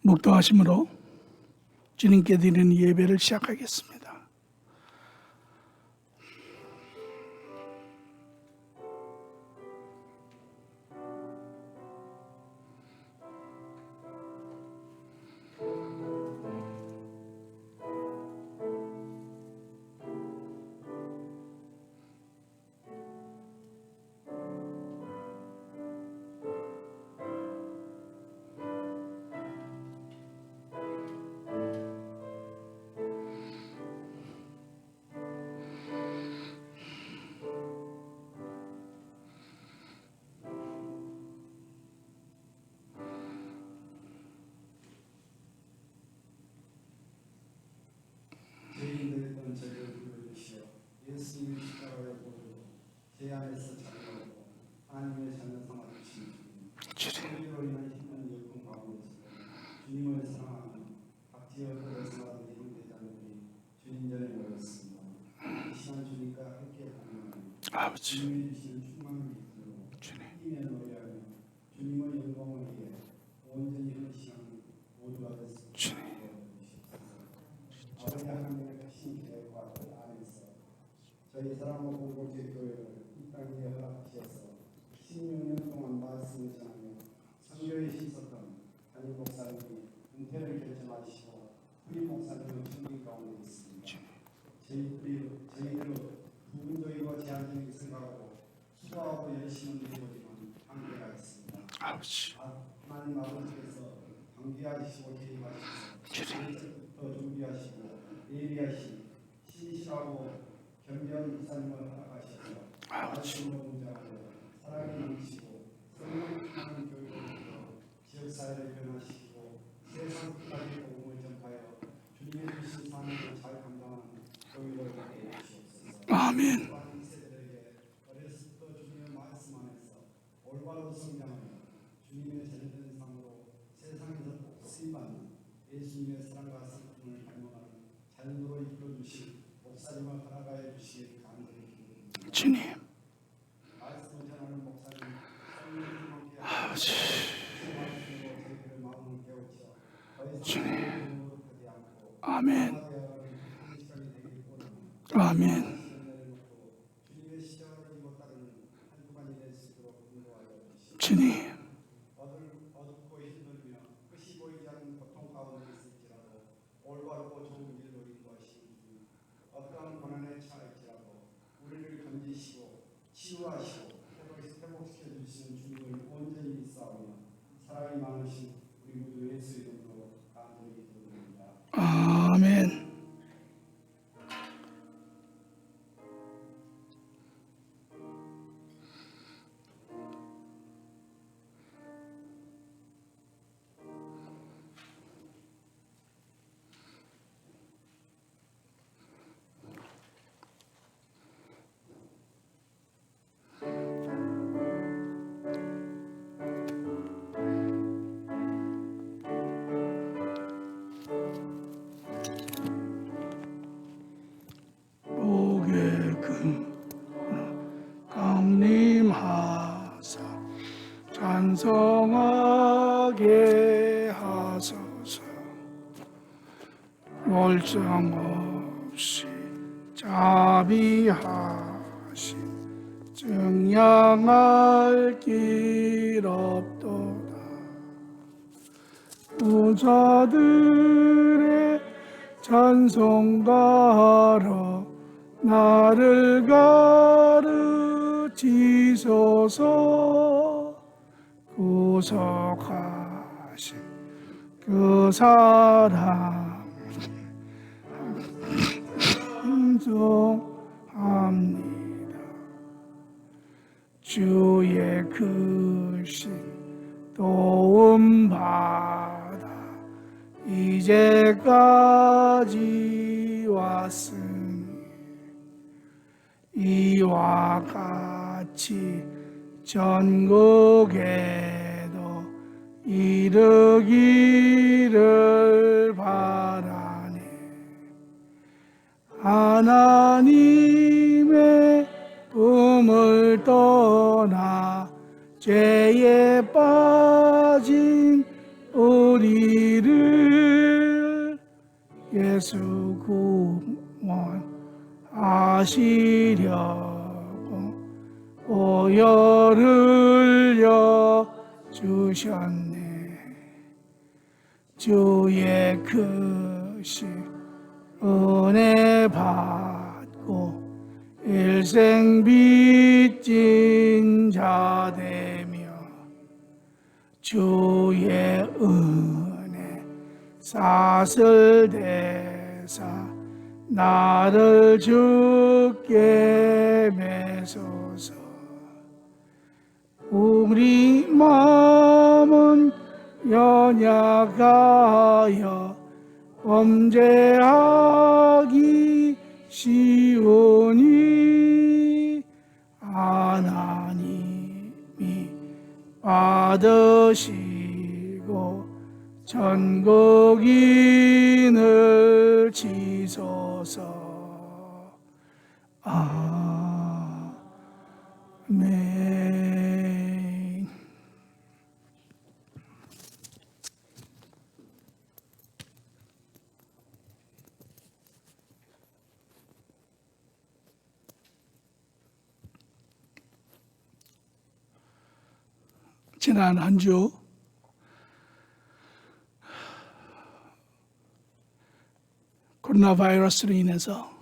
묵도하심으로 주님께 드리는 예배를 시작하겠습니다. 죄인되었던 저를 불러주시어 예수님의 십자가의 보혈로 제 안에서 자유하고 하나님의 자녀 삼아주신 주님, 그로 인한 힘든 역경 가운데서 주님을 사랑하는 박지혁 교회사라는 형제자매들이 주님 전에 모였습니다. 이 시간 주님과 함께 공유하는 아버지, 주님이 주시는 충만한 믿음으로 힘에 노래하며 주님의 영광을 위해 온전히 헌신하는 모두가 됐습니다. 아버지 하나님의 크신 계획과 뜻 안에서 저희 사랑과 공동체 교회를 이 땅에 허락하셔서 16년 동안 말씀을 전하며 선교에 힘썼던 담임 목사님이 은퇴를 결정하시고 후임 목사님은 청기 가운데 있습니다. 저희들은 부분적이고 제한적인 생각하고 수고하고 열심히 해보지만 한계가 있습니다. 아버지, 하나님 아버지께서 경계하시고 개입하셔서 더 준비하시고 예비하신 신실하고 겸비한 목사님을 허락하셔서 말씀으로 문장하여 사랑이 넘치고 성령 충만한 교회를 이끌어 지역사회를 변화시키고 세상 끝까지 복음을 전파하여 주님의 주신 사명을 잘 감당하는 교회를 갖게 해주시옵소서. 아멘. 많은 세대들에게 어렸을 때 주님의 말씀 안에서 올바로 성장하며 주님의 전해된 삶으로 세상에서 꼭 쓰임받는 예수님의 사랑과 성품을 발명하는 자연으로 이끌어주신 목사님을 허락하여 주시길 간절히 기도드립니다. 주님, 말씀을 전하는 목사님 성령님 함께 아버지, 말씀으로 저희들의 마음을 깨우쳐 더 이상 주님. 노력하지 않고 아멘. 하나되어가는 큰 시간이 되길 원합니다. 아멘. 주님의 십자가를 이고 따르는 한 주간이 될 수 있도록 인도하여 주시옵소서. 주님, 어둡고 힘들며 끝이 보이지 않는 고통 가운데 있을지라도 올바르고 좋은 길로 인도하시는 주, 어떠한 고난에 처할지라도 우리를 건지시고 치유하시고 회복시켜 주시는 주님을 온전히 믿사오며 사랑이 많으신 우리 모두 예수 이름으로 간절히 기도드립니다. 아멘. 복의 금 강림하사 찬송하게 하소서. 월장 없이 자비하신 증량할 길 없도다. 부자들의 찬송가로 나를 가르치소서. 구속하신 그 사랑 인정합니다. 주의 크신 도움받아 이제까지 왔으니 이와 같이 전국에도 이르기를 바라네. 하나님의 꿈을 떠나 죄에 빠진 우리를 예수 구원하시려고 보혈을 주셨네. 주의 크신 은혜 받고 일생 빚진 자 되며 주의 은혜 싹을 대사 나를 주께 매소서. 우리 마음은 연약하여 범죄하기 쉬우니 하나님이 받으시고 전국인을 지소서. 아멘. 지난 한 주 코로나 바이러스로 인해서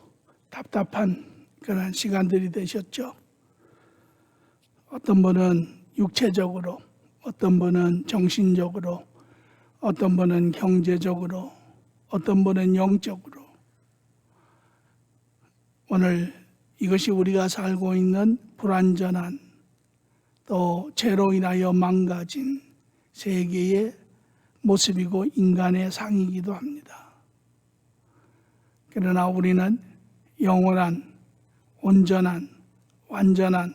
답답한 그런 시간들이 되셨죠. 어떤 분은 육체적으로, 어떤 분은 정신적으로, 어떤 분은 경제적으로, 어떤 분은 영적으로. 오늘 이것이 우리가 살고 있는 불완전한 또 죄로 인하여 망가진 세계의 모습이고 인간의 상이기도 합니다. 그러나 우리는 영원한, 온전한, 완전한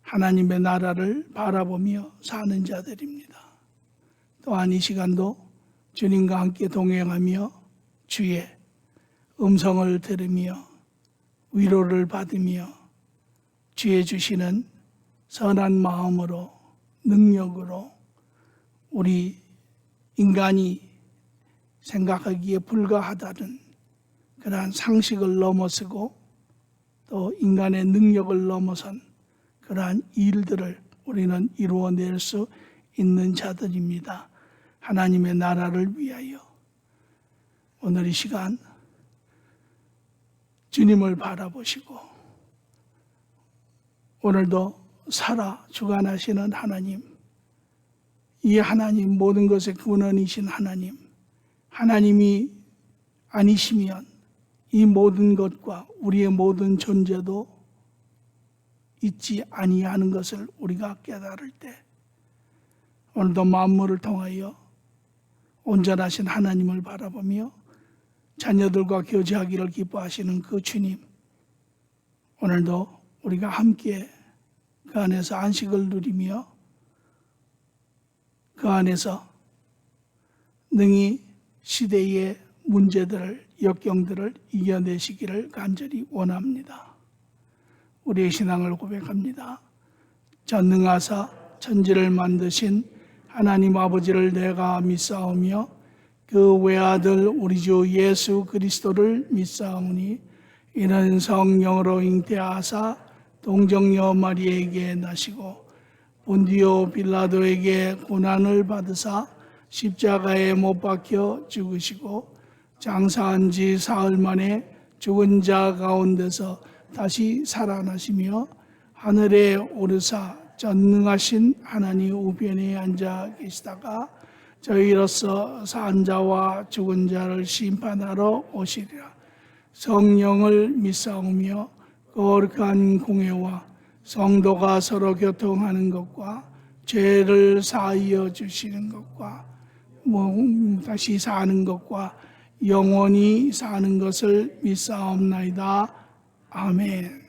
하나님의 나라를 바라보며 사는 자들입니다. 또한 이 시간도 주님과 함께 동행하며 주의 음성을 들으며 위로를 받으며 주의 주시는 선한 마음으로, 능력으로 우리 인간이 생각하기에 불가하다는 그러한 상식을 넘어서고 또 인간의 능력을 넘어선 그러한 일들을 우리는 이루어낼 수 있는 자들입니다. 하나님의 나라를 위하여 오늘 이 시간 주님을 바라보시고 오늘도 살아 주관하시는 하나님, 이 하나님, 모든 것의 근원이신 하나님, 하나님이 아니시면 이 모든 것과 우리의 모든 존재도 있지 아니하는 것을 우리가 깨달을 때 오늘도 만물을 통하여 온전하신 하나님을 바라보며 자녀들과 교제하기를 기뻐하시는 그 주님, 오늘도 우리가 함께 그 안에서 안식을 누리며 그 안에서 능히 시대의 문제들을, 역경들을 이겨내시기를 간절히 원합니다. 우리의 신앙을 고백합니다. 전능하사 천지를 만드신 하나님 아버지를 내가 믿사오며 그 외아들 우리 주 예수 그리스도를 믿사오니 이는 성령으로 잉태하사 동정녀 마리에게 나시고 본디오 빌라도에게 고난을 받으사 십자가에 못 박혀 죽으시고 장사한 지 사흘 만에 죽은 자 가운데서 다시 살아나시며 하늘에 오르사 전능하신 하나님 우편에 앉아 계시다가 저희로서 산 자와 죽은 자를 심판하러 오시리라. 성령을 믿사오며 거룩한 공회와 성도가 서로 교통하는 것과 죄를 사하여 주시는 것과 다시 사는 것과 영원히 사는 것을 믿사옵나이다. 아멘.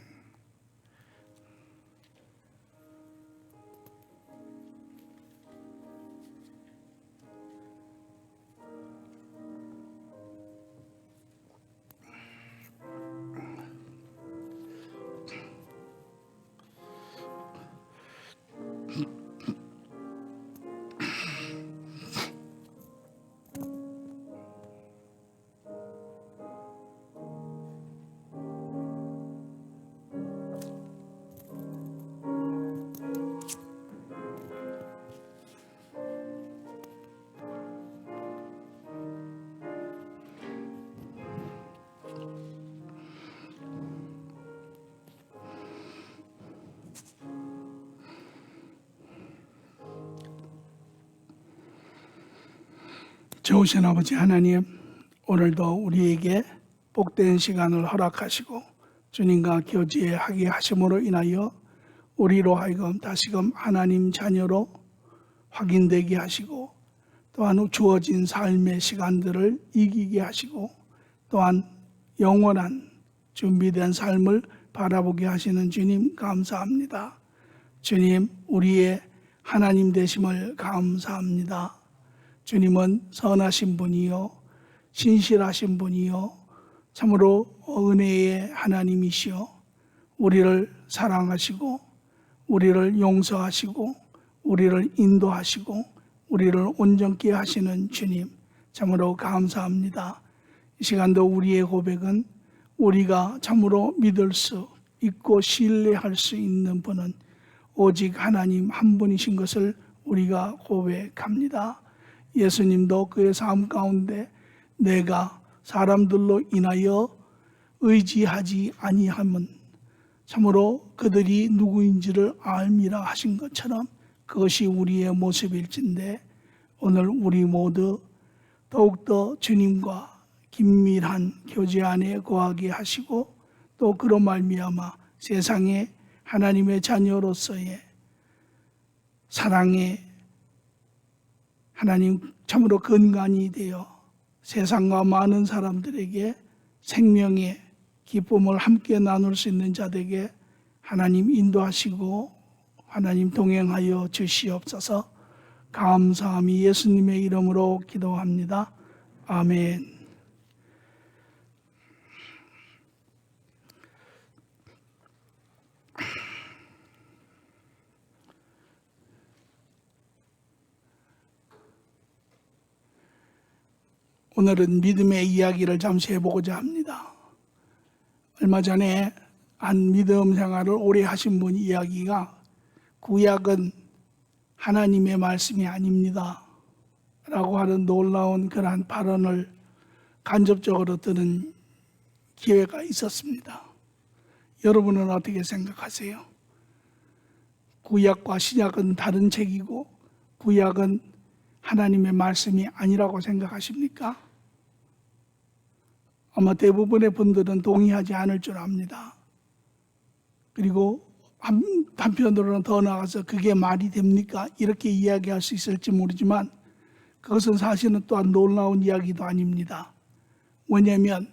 좋으신 아버지 하나님, 오늘도 우리에게 복된 시간을 허락하시고 주님과 교제하게 하심으로 인하여 우리로 하여금 다시금 하나님 자녀로 확인되게 하시고, 또한 주어진 삶의 시간들을 이기게 하시고, 또한 영원한 준비된 삶을 바라보게 하시는 주님 감사합니다. 주님, 우리의 하나님 되심을 감사합니다. 주님은 선하신 분이요 신실하신 분이요 참으로 은혜의 하나님이시요 우리를 사랑하시고 우리를 용서하시고 우리를 인도하시고 우리를 온전케 하시는 주님, 참으로 감사합니다. 이 시간도 우리의 고백은 우리가 참으로 믿을 수 있고 신뢰할 수 있는 분은 오직 하나님 한 분이신 것을 우리가 고백합니다. 예수님도 그의 삶 가운데 내가 사람들로 인하여 의지하지 아니함은 참으로 그들이 누구인지를 알미라 하신 것처럼 그것이 우리의 모습일진데, 오늘 우리 모두 더욱더 주님과 긴밀한 교제 안에 거하게 하시고, 또 그로 말미암아 세상에 하나님의 자녀로서의 사랑의 하나님 참으로 근간이 되어 세상과 많은 사람들에게 생명의 기쁨을 함께 나눌 수 있는 자들에게 하나님 인도하시고 하나님 동행하여 주시옵소서. 감사함이 예수님의 이름으로 기도합니다. 아멘. 오늘은 믿음의 이야기를 잠시 해보고자 합니다. 얼마 전에 한 믿음 생활을 오래 하신 분 이야기가 구약은 하나님의 말씀이 아닙니다 라고 하는 놀라운 그러한 발언을 간접적으로 들은 기회가 있었습니다. 여러분은 어떻게 생각하세요? 구약과 신약은 다른 책이고 구약은 하나님의 말씀이 아니라고 생각하십니까? 아마 대부분의 분들은 동의하지 않을 줄 압니다. 그리고 한편으로는 더 나아가서 그게 말이 됩니까? 이렇게 이야기할 수 있을지 모르지만 그것은 사실은 또한 놀라운 이야기도 아닙니다. 왜냐하면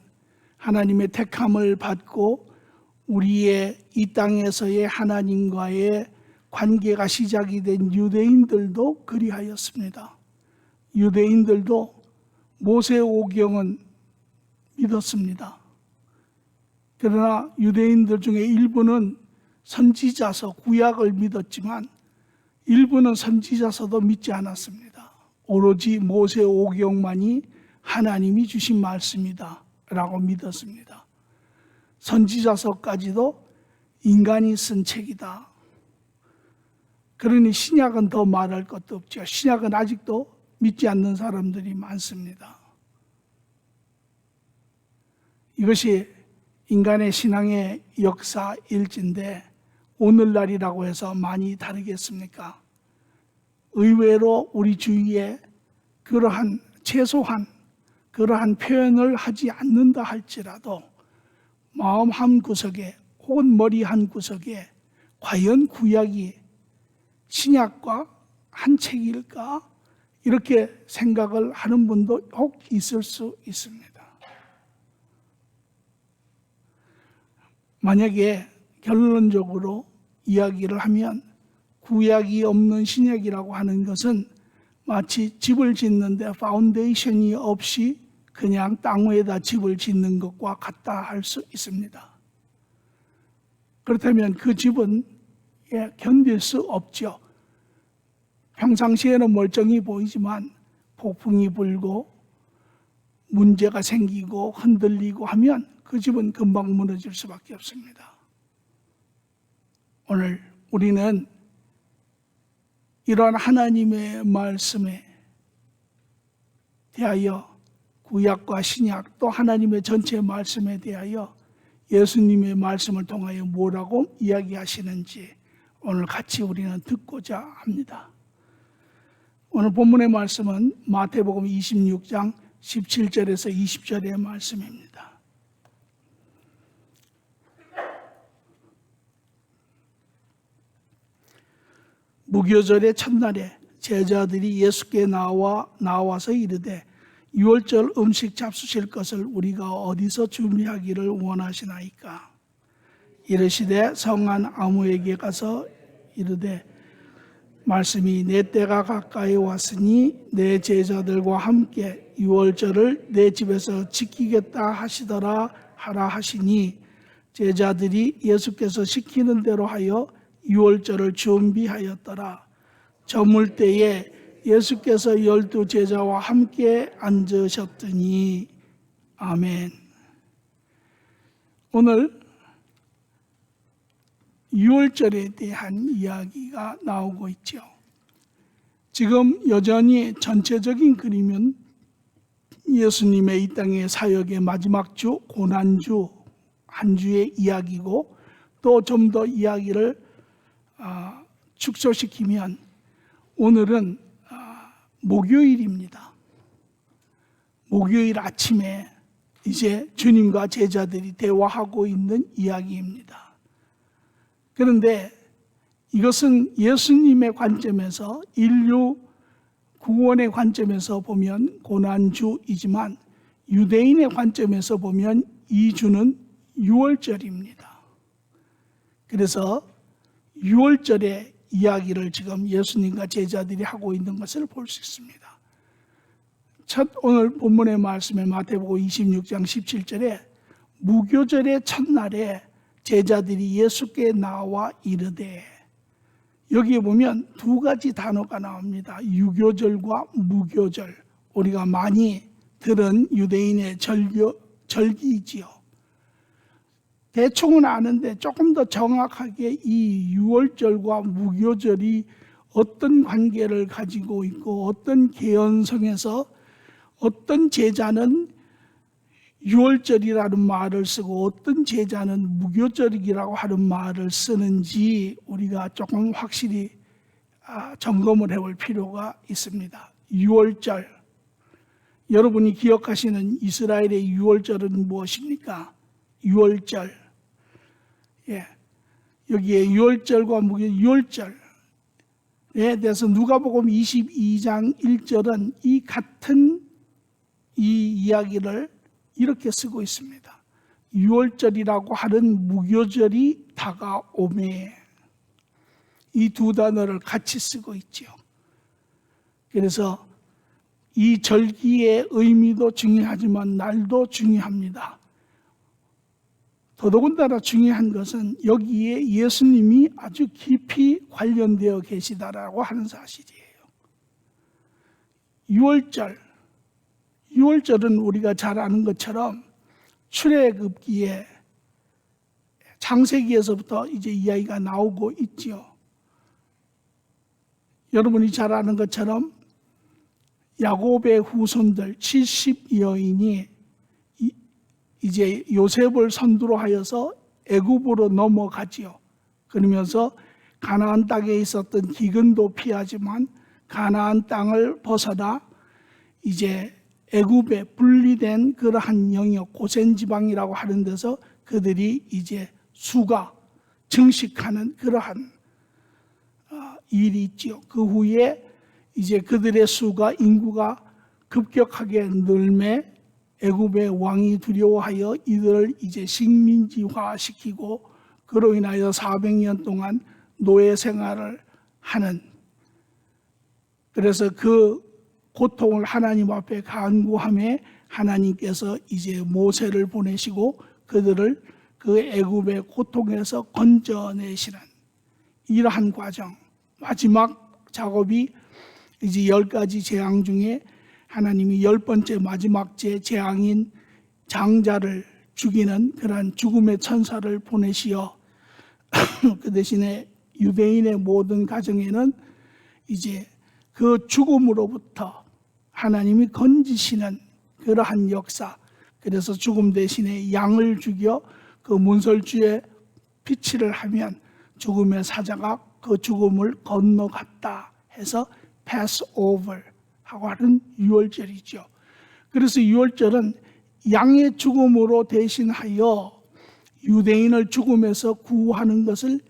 하나님의 택함을 받고 우리의 이 땅에서의 하나님과의 관계가 시작이 된 유대인들도 그리하였습니다. 유대인들도 모세 오경은 믿었습니다. 그러나 유대인들 중에 일부는 선지자서 구약을 믿었지만 일부는 선지자서도 믿지 않았습니다. 오로지 모세 오경만이 하나님이 주신 말씀이다 라고 믿었습니다. 선지자서까지도 인간이 쓴 책이다. 그러니 신약은 더 말할 것도 없죠. 신약은 아직도 믿지 않는 사람들이 많습니다. 이것이 인간의 신앙의 역사일진데 오늘날이라고 해서 많이 다르겠습니까? 의외로 우리 주위에 그러한 최소한 그러한 표현을 하지 않는다 할지라도 마음 한 구석에 혹은 머리 한 구석에 과연 구약이 신약과 한 책일까? 이렇게 생각을 하는 분도 혹 있을 수 있습니다. 만약에 결론적으로 이야기를 하면 구약이 없는 신약이라고 하는 것은 마치 집을 짓는데 파운데이션이 없이 그냥 땅 위에다 집을 짓는 것과 같다 할 수 있습니다. 그렇다면 그 집은 견딜 수 없죠. 평상시에는 멀쩡히 보이지만 폭풍이 불고 문제가 생기고 흔들리고 하면 그 집은 금방 무너질 수밖에 없습니다. 오늘 우리는 이러한 하나님의 말씀에 대하여 구약과 신약 또 하나님의 전체 말씀에 대하여 예수님의 말씀을 통하여 뭐라고 이야기하시는지 오늘 같이 우리는 듣고자 합니다. 오늘 본문의 말씀은 마태복음 26장 17절에서 20절의 말씀입니다. 무교절의 첫날에 제자들이 예수께 나와서 이르되 유월절 음식 잡수실 것을 우리가 어디서 준비하기를 원하시나이까? 이르시되 성한 아무에게 가서 이르되 말씀이 내 때가 가까이 왔으니 내 제자들과 함께 유월절을 내 집에서 지키겠다 하시더라 하라 하시니 제자들이 예수께서 시키는 대로 하여 유월절을 준비하였더라. 저물 때에 예수께서 12 제자와 함께 앉으셨더니 아멘. 오늘 유월절에 대한 이야기가 나오고 있죠. 지금 여전히 전체적인 그림은 예수님의 이 땅의 사역의 마지막 주, 고난주, 한 주의 이야기고 또 좀 더 이야기를 축소시키면 오늘은 목요일입니다. 목요일 아침에 이제 주님과 제자들이 대화하고 있는 이야기입니다. 그런데 이것은 예수님의 관점에서 인류 구원의 관점에서 보면 고난주이지만 유대인의 관점에서 보면 이 주는 유월절입니다. 그래서 유월절의 이야기를 지금 예수님과 제자들이 하고 있는 것을 볼 수 있습니다. 첫 오늘 본문의 말씀에 마태복음 26장 17절에 무교절의 첫날에 제자들이 예수께 나와 이르되, 여기에 보면 두 가지 단어가 나옵니다. 유교절과 무교절. 우리가 많이 들은 유대인의 절기이지요. 대충은 아는데 조금 더 정확하게 이 유월절과 무교절이 어떤 관계를 가지고 있고 어떤 개연성에서 어떤 제자는 유월절이라는 말을 쓰고 어떤 제자는 무교절이라고 하는 말을 쓰는지 우리가 조금 확실히 점검을 해볼 필요가 있습니다. 유월절, 여러분이 기억하시는 이스라엘의 유월절은 무엇입니까? 유월절. 여기에 유월절과 유월절에 대해서 누가복음 22장 1절은 이 같은 이 이야기를 이렇게 쓰고 있습니다. 유월절이라고 하는 무교절이 다가오매. 이 두 단어를 같이 쓰고 있죠. 그래서 이 절기의 의미도 중요하지만 날도 중요합니다. 더더군다나 중요한 것은 여기에 예수님이 아주 깊이 관련되어 계시다라고 하는 사실이에요. 유월절은 우리가 잘 아는 것처럼 출애굽기에 창세기에서부터 이제 이야기가 나오고 있지요. 여러분이 잘 아는 것처럼 야곱의 후손들 70여인이 이제 요셉을 선두로 하여서 애굽으로 넘어가지요. 그러면서 가나안 땅에 있었던 기근도 피하지만 가나안 땅을 벗어나 이제 애굽에 분리된 그러한 영역 고센 지방이라고 하는 데서 그들이 이제 수가 증식하는 그러한 일이 있지요. 그 후에 이제 그들의 수가 인구가 급격하게 늘매 애굽의 왕이 두려워하여 이들을 이제 식민지화 시키고 그로 인하여 400년 동안 노예 생활을 하는, 그래서 그 고통을 하나님 앞에 간구하며 하나님께서 이제 모세를 보내시고 그들을 그 애굽의 고통에서 건져내시는 이러한 과정, 마지막 작업이 이제 10가지 재앙 중에 하나님이 10번째 마지막 재앙인 장자를 죽이는 그러한 죽음의 천사를 보내시어 그 대신에 유대인의 모든 가정에는 이제 그 죽음으로부터 하나님이 건지시는 그러한 역사, 그래서 죽음 대신에 양을 죽여 그 문설주에 피치를 하면 죽음의 사자가 그 죽음을 건너갔다 해서 패스오버 하고 하는 유월절이죠. 그래서 유월절은 양의 죽음으로 대신하여 유대인을 죽음에서 구하는 것을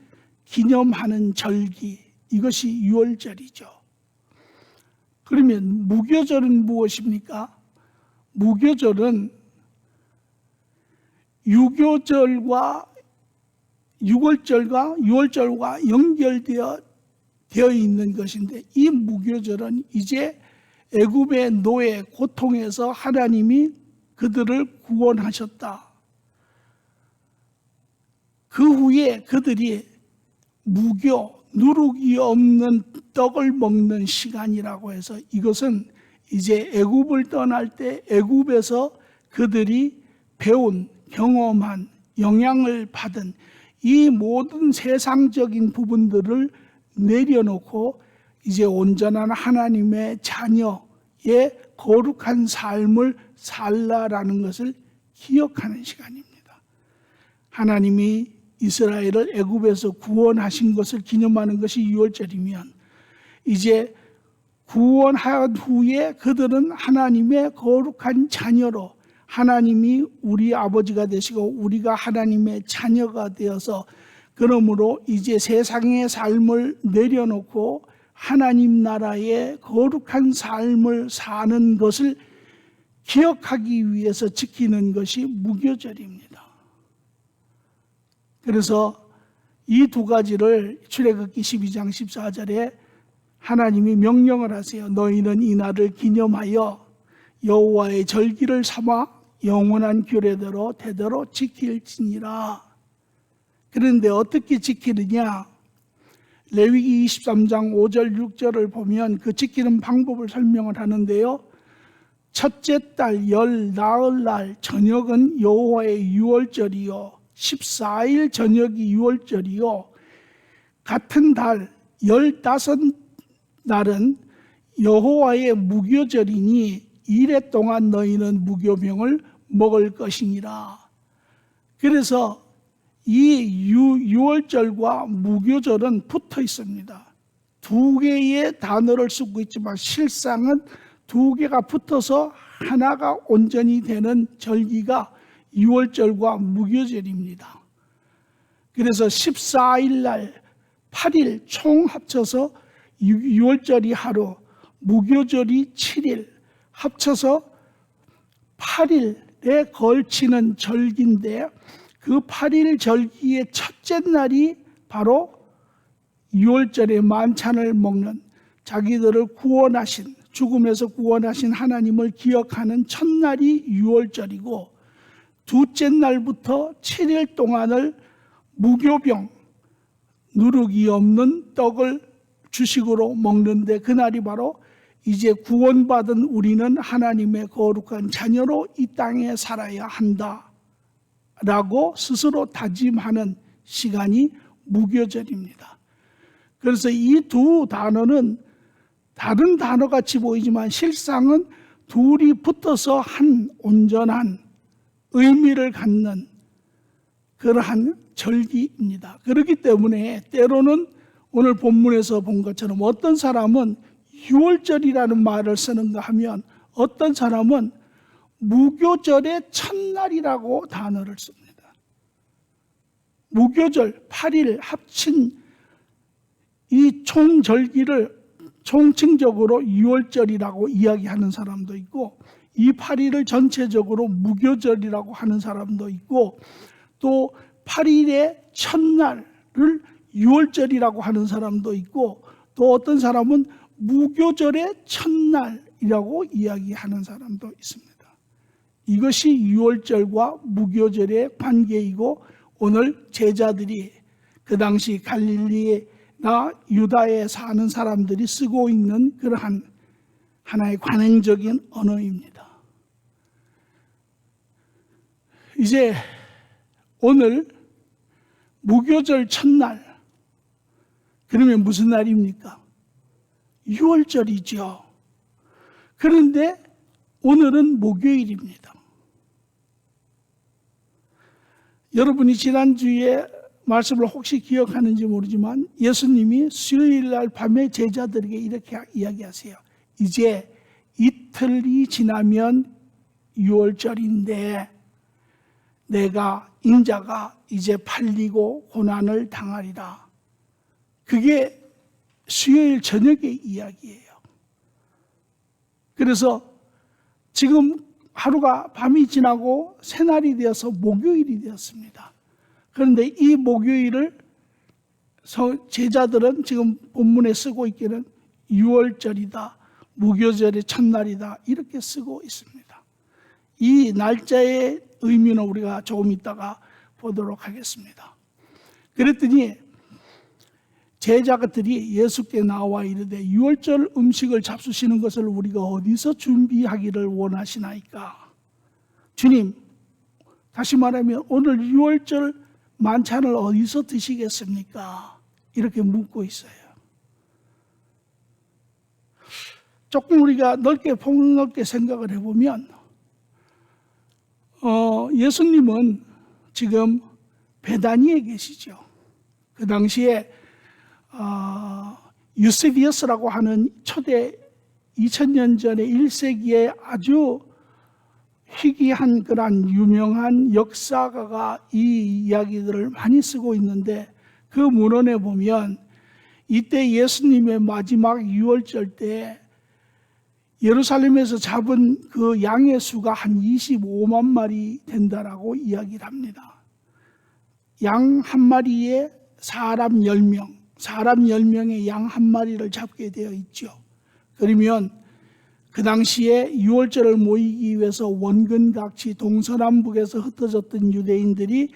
기념하는 절기, 이것이 유월절이죠. 그러면 무교절은 무엇입니까? 무교절은 유월절과 연결되어 있는 것인데, 이 무교절은 이제 애굽의 노예 고통에서 하나님이 그들을 구원하셨다. 그 후에 그들이 무교, 누룩이 없는 떡을 먹는 시간이라고 해서, 이것은 이제 애굽을 떠날 때 애굽에서 그들이 배운, 경험한, 영향을 받은 이 모든 세상적인 부분들을 내려놓고 이제 온전한 하나님의 자녀의 거룩한 삶을 살라라는 것을 기억하는 시간입니다. 하나님이 이스라엘을 애굽에서 구원하신 것을 기념하는 것이 유월절이면, 이제 구원한 후에 그들은 하나님의 거룩한 자녀로, 하나님이 우리 아버지가 되시고 우리가 하나님의 자녀가 되어서, 그러므로 이제 세상의 삶을 내려놓고 하나님 나라의 거룩한 삶을 사는 것을 기억하기 위해서 지키는 것이 무교절입니다. 그래서 이 두 가지를 출애굽기 12장 14절에 하나님이 명령을 하세요. 너희는 이 날을 기념하여 여호와의 절기를 삼아 영원한 규례대로 대대로 지킬지니라. 그런데 어떻게 지키느냐? 레위기 23장 5절 6절을 보면 그 지키는 방법을 설명을 하는데요. 첫째 달 열 나흘날 저녁은 여호와의 유월절이요, 14일 저녁이 유월절이요, 같은 달 15날은 여호와의 무교절이니 이래 동안 너희는 무교병을 먹을 것이니라. 그래서 이 유월절과 무교절은 붙어 있습니다. 두 개의 단어를 쓰고 있지만 실상은 두 개가 붙어서 하나가 온전히 되는 절기가 유월절과 무교절입니다. 그래서 14일 날 8일 총 합쳐서 유월절이 하루, 무교절이 7일 합쳐서 8일에 걸치는 절기인데, 그 8일 절기의 첫째 날이 바로 유월절의 만찬을 먹는, 자기들을 구원하신, 죽음에서 구원하신 하나님을 기억하는 첫날이 유월절이고, 둘째 날부터 7일 동안을 무교병, 누룩이 없는 떡을 주식으로 먹는데, 그날이 바로 이제 구원받은 우리는 하나님의 거룩한 자녀로 이 땅에 살아야 한다 라고 스스로 다짐하는 시간이 무교절입니다. 그래서 이 두 단어는 다른 단어같이 보이지만 실상은 둘이 붙어서 한 온전한 의미를 갖는 그러한 절기입니다. 그렇기 때문에 때로는 오늘 본문에서 본 것처럼 어떤 사람은 유월절이라는 말을 쓰는가 하면, 어떤 사람은 무교절의 첫날이라고 단어를 씁니다. 무교절 8일 합친 이 총절기를 총칭적으로 유월절이라고 이야기하는 사람도 있고, 이 8일을 전체적으로 무교절이라고 하는 사람도 있고, 또 8일의 첫날을 유월절이라고 하는 사람도 있고, 또 어떤 사람은 무교절의 첫날이라고 이야기하는 사람도 있습니다. 이것이 유월절과 무교절의 관계이고, 오늘 제자들이 그 당시 갈릴리나 유다에 사는 사람들이 쓰고 있는 그러한 하나의 관행적인 언어입니다. 이제 오늘 무교절 첫날, 그러면 무슨 날입니까? 유월절이죠. 그런데 오늘은 목요일입니다. 여러분이 지난주에 말씀을 혹시 기억하는지 모르지만 예수님이 수요일 날 밤에 제자들에게 이렇게 이야기하세요. 이제 이틀이 지나면 유월절인데 내가 인자가 이제 팔리고 고난을 당하리라. 그게 수요일 저녁의 이야기예요. 그래서 지금 하루가 밤이 지나고 새날이 되어서 목요일이 되었습니다. 그런데 이 목요일을 제자들은 지금 본문에 쓰고 있기는 유월절이다, 무교절의 첫날이다 이렇게 쓰고 있습니다. 이 날짜의 의미는 우리가 조금 있다가 보도록 하겠습니다. 그랬더니 제자들이 예수께 나와 이르되 유월절 음식을 잡수시는 것을 우리가 어디서 준비하기를 원하시나이까? 주님, 다시 말하면 오늘 유월절 만찬을 어디서 드시겠습니까? 이렇게 묻고 있어요. 조금 우리가 폭넓게 생각을 해보면 예수님은 지금 베다니에 계시죠. 그 당시에 유세비어스라고 하는 초대 2000년 전에 1세기에 아주 희귀한 그런 유명한 역사가가 이 이야기들을 많이 쓰고 있는데 그 문헌에 보면 이때 예수님의 마지막 유월절 때 예루살렘에서 잡은 그 양의 수가 한 25만 마리 된다라고 이야기를 합니다. 양 한 마리에 사람 10명, 사람 10명의 양 한 마리를 잡게 되어 있죠. 그러면 그 당시에 유월절을 모이기 위해서 원근각지 동서남북에서 흩어졌던 유대인들이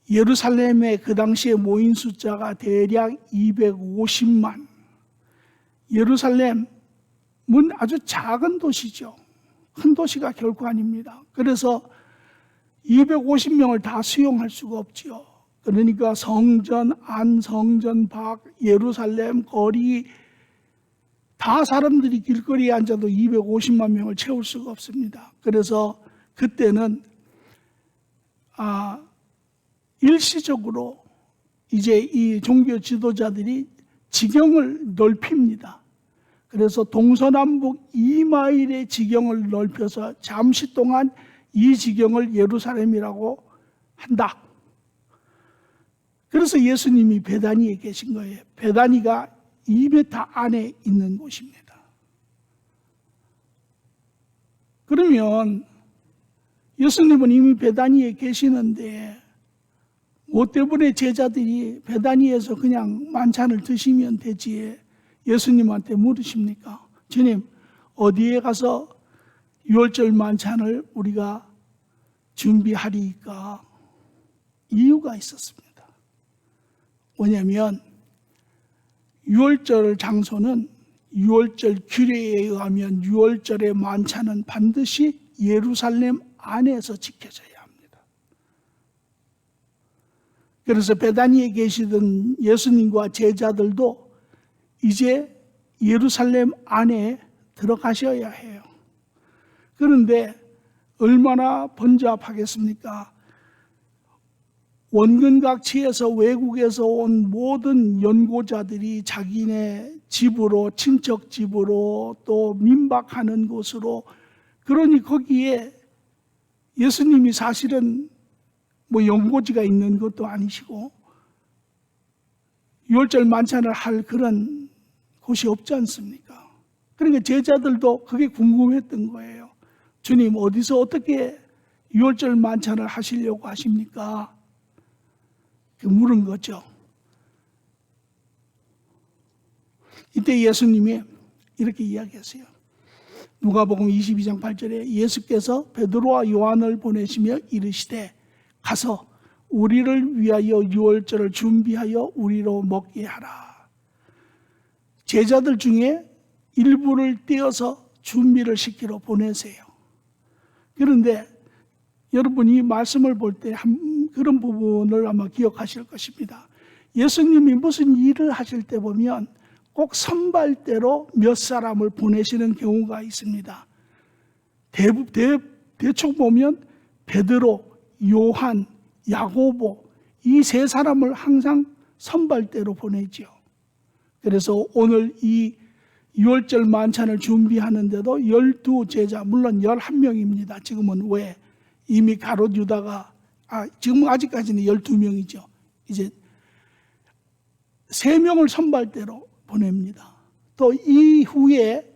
예루살렘에 그 당시에 모인 숫자가 대략 250만. 예루살렘은 아주 작은 도시죠. 큰 도시가 결코 아닙니다. 그래서 250명을 다 수용할 수가 없죠. 그러니까 성전 안, 성전 밖, 예루살렘 거리 다 사람들이 길거리에 앉아도 250만 명을 채울 수가 없습니다. 그래서 그때는 일시적으로 이제 이 종교 지도자들이 지경을 넓힙니다. 그래서 동서남북 2마일의 지경을 넓혀서 잠시 동안 이 지경을 예루살렘이라고 한다. 그래서 예수님이 베다니에 계신 거예요. 베다니가 2m 안에 있는 곳입니다. 그러면 예수님은 이미 베다니에 계시는데 뭐 때문에 제자들이 베다니에서 그냥 만찬을 드시면 되지 예수님한테 물으십니까? 주님, 어디에 가서 유월절 만찬을 우리가 준비하리까? 이유가 있었습니다. 뭐냐면 유월절 장소는 유월절 규례에 의하면 유월절의 만찬은 반드시 예루살렘 안에서 지켜져야 합니다. 그래서 베다니에 계시던 예수님과 제자들도 이제 예루살렘 안에 들어가셔야 해요. 그런데 얼마나 번잡하겠습니까? 원근각지에서 외국에서 온 모든 연고자들이 자기네 집으로, 친척 집으로, 또 민박하는 곳으로, 그러니 거기에 예수님이 사실은 뭐 연고지가 있는 것도 아니시고 유월절 만찬을 할 그런 곳이 없지 않습니까? 그러니까 제자들도 그게 궁금했던 거예요. 주님, 어디서 어떻게 유월절 만찬을 하시려고 하십니까? 물은 거죠. 이때 예수님이 이렇게 이야기하세요. 누가복음 22장 8절에 예수께서 베드로와 요한을 보내시며 이르시되 가서 우리를 위하여 유월절을 준비하여 우리로 먹게 하라. 제자들 중에 일부를 떼어서 준비를 시키러 보내세요. 그런데 여러분이 말씀을 볼 때 그런 부분을 아마 기억하실 것입니다. 예수님이 무슨 일을 하실 때 보면 꼭 선발대로 몇 사람을 보내시는 경우가 있습니다. 대충 보면 베드로, 요한, 야고보 이 세 사람을 항상 선발대로 보내죠. 그래서 오늘 이 6월절 만찬을 준비하는데도 12제자, 물론 11명입니다. 지금은 왜 이미 가롯 유다가 지금 아직까지는 12명이죠. 이제 3명을 선발대로 보냅니다. 또 이후에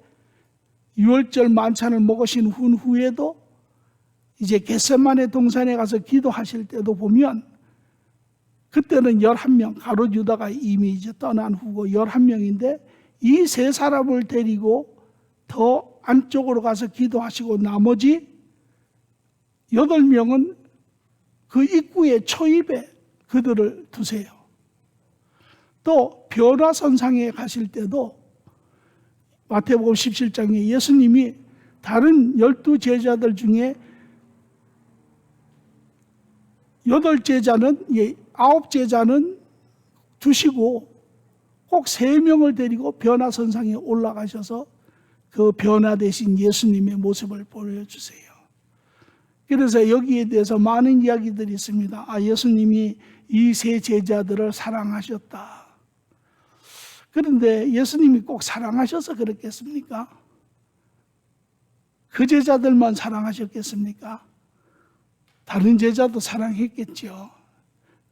6월절 만찬을 먹으신 후에도 이제 겟세마네 동산에 가서 기도하실 때도 보면 그때는 11명, 가롯 유다가 이미 이제 떠난 후고 11명인데 이 세 사람을 데리고 더 안쪽으로 가서 기도하시고 나머지 8명은 그 입구의 초입에 그들을 두세요. 또 변화선상에 가실 때도 마태복음 17장에 예수님이 다른 12제자들 중에 9제자는 두시고 꼭 3명을 데리고 변화선상에 올라가셔서 그 변화되신 예수님의 모습을 보여주세요. 그래서 여기에 대해서 많은 이야기들이 있습니다. 예수님이 이 세 제자들을 사랑하셨다. 그런데 예수님이 꼭 사랑하셔서 그랬겠습니까? 그 제자들만 사랑하셨겠습니까? 다른 제자도 사랑했겠죠.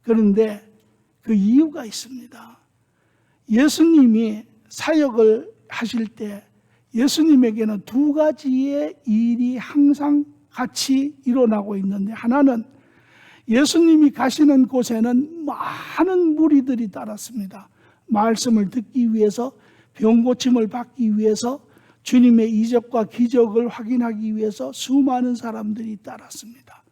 그런데 그 이유가 있습니다. 예수님이 사역을 하실 때 예수님에게는 2가지의 일이 항상 같이 일어나고 있는데, 하나는 예수님이 가시는 곳에는 많은 무리들이 따랐습니다. 말씀을 듣기 위해서, 병 고침을 받기 위해서, 주님의 이적과 기적을 확인하기 위해서 수많은 사람들이 따랐습니다.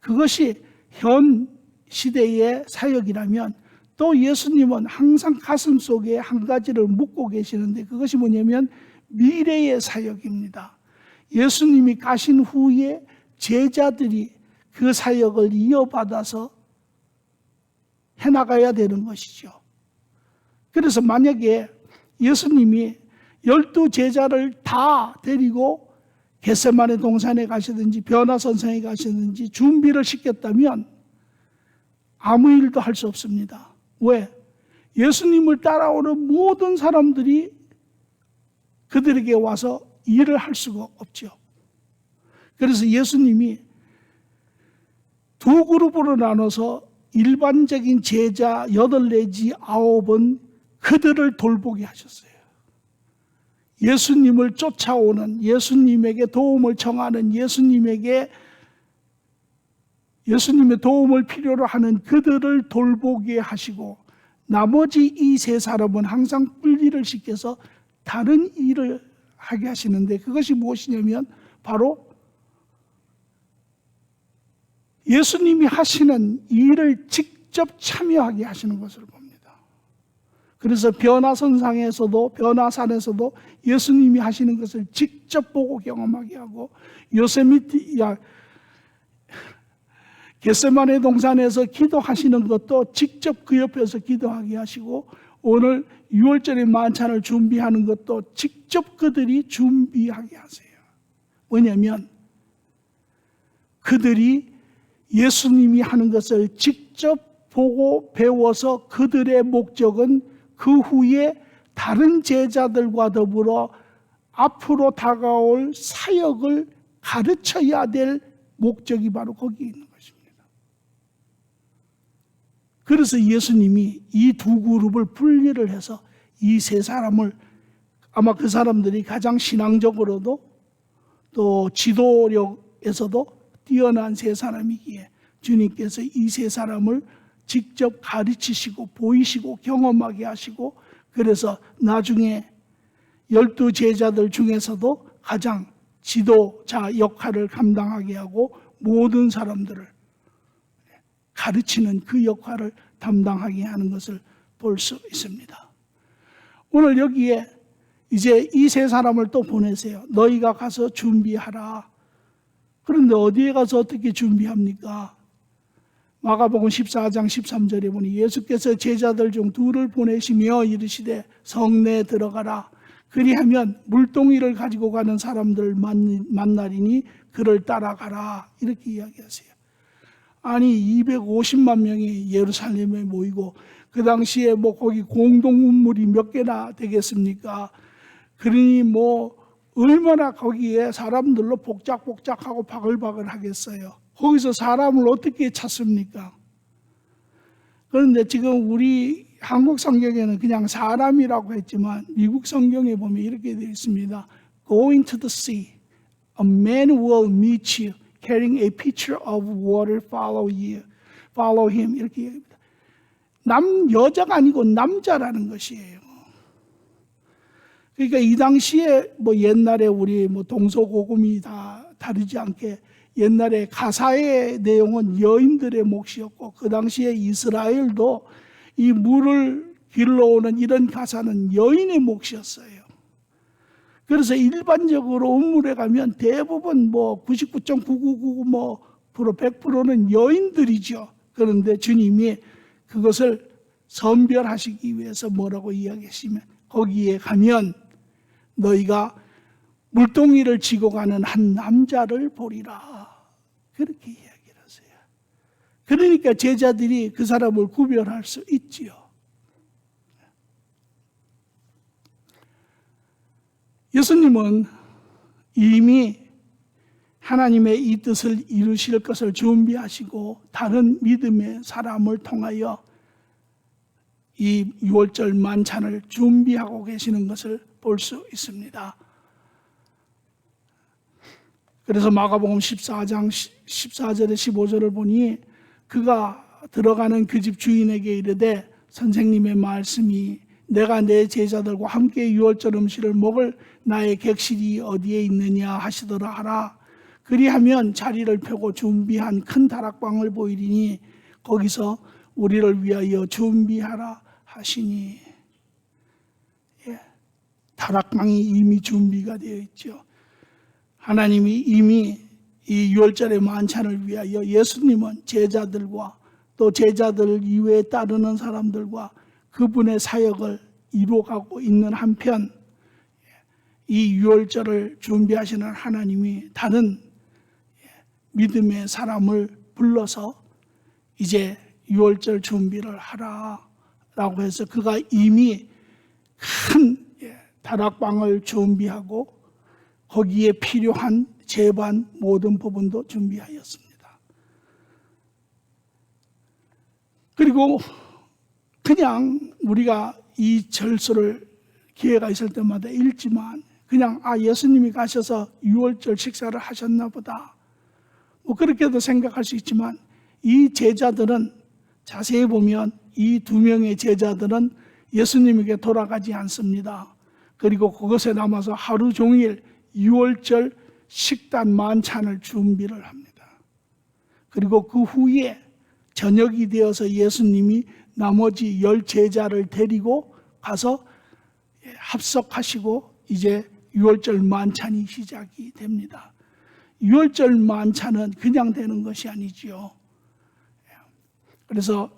그것이 현 시대의 사역이라면, 또 예수님은 항상 가슴 속에 한 가지를 묻고 계시는데, 그것이 뭐냐면 미래의 사역입니다. 예수님이 가신 후에 제자들이 그 사역을 이어받아서 해나가야 되는 것이죠. 그래서 만약에 예수님이 12제자를 다 데리고 겟세마네 동산에 가시든지 변화선상에 가시든지 준비를 시켰다면 아무 일도 할 수 없습니다. 왜? 예수님을 따라오는 모든 사람들이 그들에게 와서 일을 할 수가 없죠. 그래서 예수님이 2그룹으로 나눠서 일반적인 제자 8 내지 9은 그들을 돌보게 하셨어요. 예수님을 쫓아오는, 예수님에게 도움을 청하는, 예수님의 도움을 필요로 하는 그들을 돌보게 하시고, 나머지 이 세 사람은 항상 분리를 시켜서 다른 일을 하게 하시는데, 그것이 무엇이냐면 바로 예수님이 하시는 일을 직접 참여하게 하시는 것을 봅니다. 그래서 변화선상에서도, 변화산에서도 예수님이 하시는 것을 직접 보고 경험하게 하고, 겟세마네 동산에서 기도하시는 것도 직접 그 옆에서 기도하게 하시고, 오늘 6월절의 만찬을 준비하는 것도 직접 그들이 준비하게 하세요. 왜냐하면 그들이 예수님이 하는 것을 직접 보고 배워서 그들의 목적은 그 후에 다른 제자들과 더불어 앞으로 다가올 사역을 가르쳐야 될 목적이 바로 거기에 있는 것입니다. 그래서 예수님이 이 2그룹을 분리를 해서 이 세 사람을, 아마 그 사람들이 가장 신앙적으로도 또 지도력에서도 뛰어난 세 사람이기에 주님께서 이 세 사람을 직접 가르치시고 보이시고 경험하게 하시고, 그래서 나중에 12제자들 중에서도 가장 지도자 역할을 감당하게 하고 모든 사람들을 가르치는 그 역할을 담당하게 하는 것을 볼 수 있습니다. 오늘 여기에 이제 이 세 사람을 또 보내세요. 너희가 가서 준비하라. 그런데 어디에 가서 어떻게 준비합니까? 마가복음 14장 13절에 보니 예수께서 제자들 중 2를 보내시며 이르시되 성내에 들어가라. 그리하면 물동이를 가지고 가는 사람들을 만나리니 그를 따라가라. 이렇게 이야기하세요. 아니 250만 명이 예루살렘에 모이고 그 당시에 뭐 거기 공동문물이 몇 개나 되겠습니까? 그러니 뭐 얼마나 거기에 사람들로 복작복작하고 바글바글 하겠어요. 거기서 사람을 어떻게 찾습니까? 그런데 지금 우리 한국 성경에는 그냥 사람이라고 했지만 미국 성경에 보면 이렇게 되어 있습니다. Go into the sea. A man will meet you carrying a pitcher of water. Follow him. 이렇게 얘기합니다. 여자가 아니고 남자라는 것이에요. 그러니까 이 당시에 뭐 옛날에 우리 뭐 동서고금이 다 다르지 않게 옛날에 가사의 내용은 여인들의 몫이었고 그 당시에 이스라엘도 이 물을 길러오는 이런 가사는 여인의 몫이었어요. 그래서 일반적으로 운물에 가면 대부분 뭐 99.9999 뭐 100%는 여인들이죠. 그런데 주님이 그것을 선별하시기 위해서 뭐라고 이야기하시면 거기에 가면 너희가 물동이를 지고 가는 한 남자를 보리라. 그렇게 이야기를 하세요. 그러니까 제자들이 그 사람을 구별할 수 있지요. 예수님은 이미 하나님의 이 뜻을 이루실 것을 준비하시고 다른 믿음의 사람을 통하여 이 6월절 만찬을 준비하고 계시는 것을 볼 수 있습니다. 그래서 마가복음 14장 14절에 15절을 보니 그가 들어가는 그 집 주인에게 이르되 선생님의 말씀이 내가 내 제자들과 함께 6월절 음식을 먹을 나의 객실이 어디에 있느냐 하시더라 하라. 그리하면 자리를 펴고 준비한 큰 다락방을 보이리니 거기서 우리를 위하여 준비하라 하시니. 다락방이 이미 준비가 되어 있죠. 하나님이 이미 이 6월절의 만찬을 위하여 예수님은 제자들과 또 제자들 이외에 따르는 사람들과 그분의 사역을 이루어가고 있는 한편 이 6월절을 준비하시는 하나님이 다른 믿음의 사람을 불러서 이제 6월절 준비를 하라라고 해서 그가 이미 큰 다락방을 준비하고 거기에 필요한 제반 모든 부분도 준비하였습니다. 그리고 그냥 우리가 이 절서를 기회가 있을 때마다 읽지만 그냥 예수님이 가셔서 6월절 식사를 하셨나 보다 뭐 그렇게도 생각할 수 있지만 이 제자들은 자세히 보면 이 2명의 제자들은 예수님에게 돌아가지 않습니다. 그리고 그것에 남아서 하루 종일 6월절 식단 만찬을 준비를 합니다. 그리고 그 후에 저녁이 되어서 예수님이 나머지 10 제자를 데리고 가서 합석하시고 이제 6월절 만찬이 시작이 됩니다. 6월절 만찬은 그냥 되는 것이 아니지요. 그래서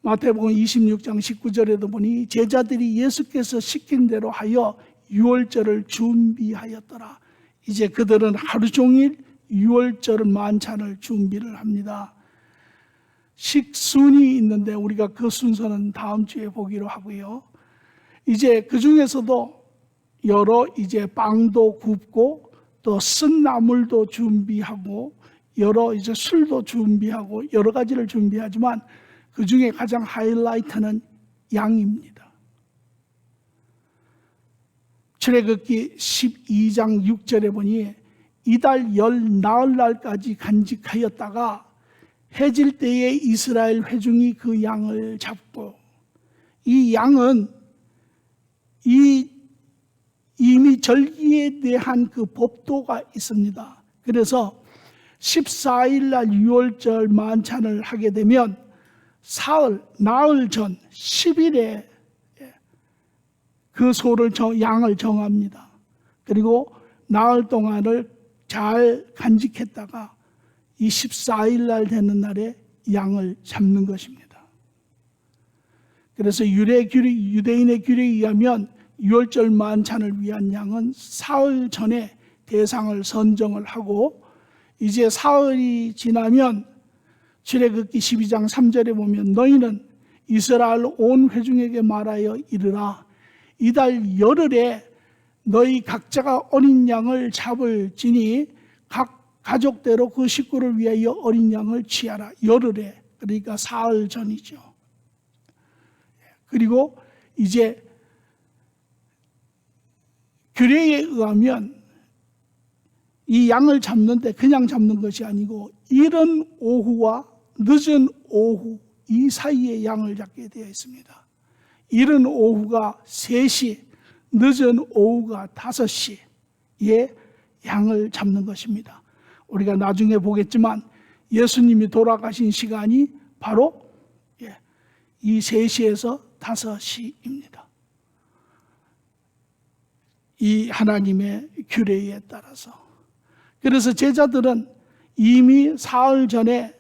마태복음 26장 19절에도 보니 제자들이 예수께서 시킨 대로 하여 6월절을 준비하였더라. 이제 그들은 하루 종일 6월절 만찬을 준비를 합니다. 식순이 있는데 우리가 그 순서는 다음 주에 보기로 하고요. 이제 그 중에서도 여러 이제 빵도 굽고 또 쓴 나물도 준비하고 여러 이제 술도 준비하고 여러 가지를 준비하지만 그 중에 가장 하이라이트는 양입니다. 출애굽기 12장 6절에 보니 이달 열 나흘날까지 간직하였다가 해질 때에 이스라엘 회중이 그 양을 잡고 이 양은 이미 절기에 대한 그 법도가 있습니다. 그래서 14일날 6월절 만찬을 하게 되면 나흘 전 10일에 그 양을 정합니다. 그리고 나흘 동안을 잘 간직했다가 이 14일날 되는 날에 양을 잡는 것입니다. 그래서 유대인의 규례에 의하면 6월절 만찬을 위한 양은 사흘 전에 대상을 선정을 하고 이제 사흘이 지나면 출애굽기 12장 3절에 보면 너희는 이스라엘 온 회중에게 말하여 이르라. 이달 열흘에 너희 각자가 어린 양을 잡을지니 각 가족대로 그 식구를 위하여 어린 양을 취하라. 열흘에, 그러니까 사흘 전이죠. 그리고 이제 규례에 의하면 이 양을 잡는데 그냥 잡는 것이 아니고 이른 오후와 늦은 오후 이 사이에 양을 잡게 되어 있습니다. 이른 오후가 3시, 늦은 오후가 5시에 양을 잡는 것입니다. 우리가 나중에 보겠지만 예수님이 돌아가신 시간이 바로 이 3시에서 5시입니다. 이 하나님의 규례에 따라서. 그래서 제자들은 이미 사흘 전에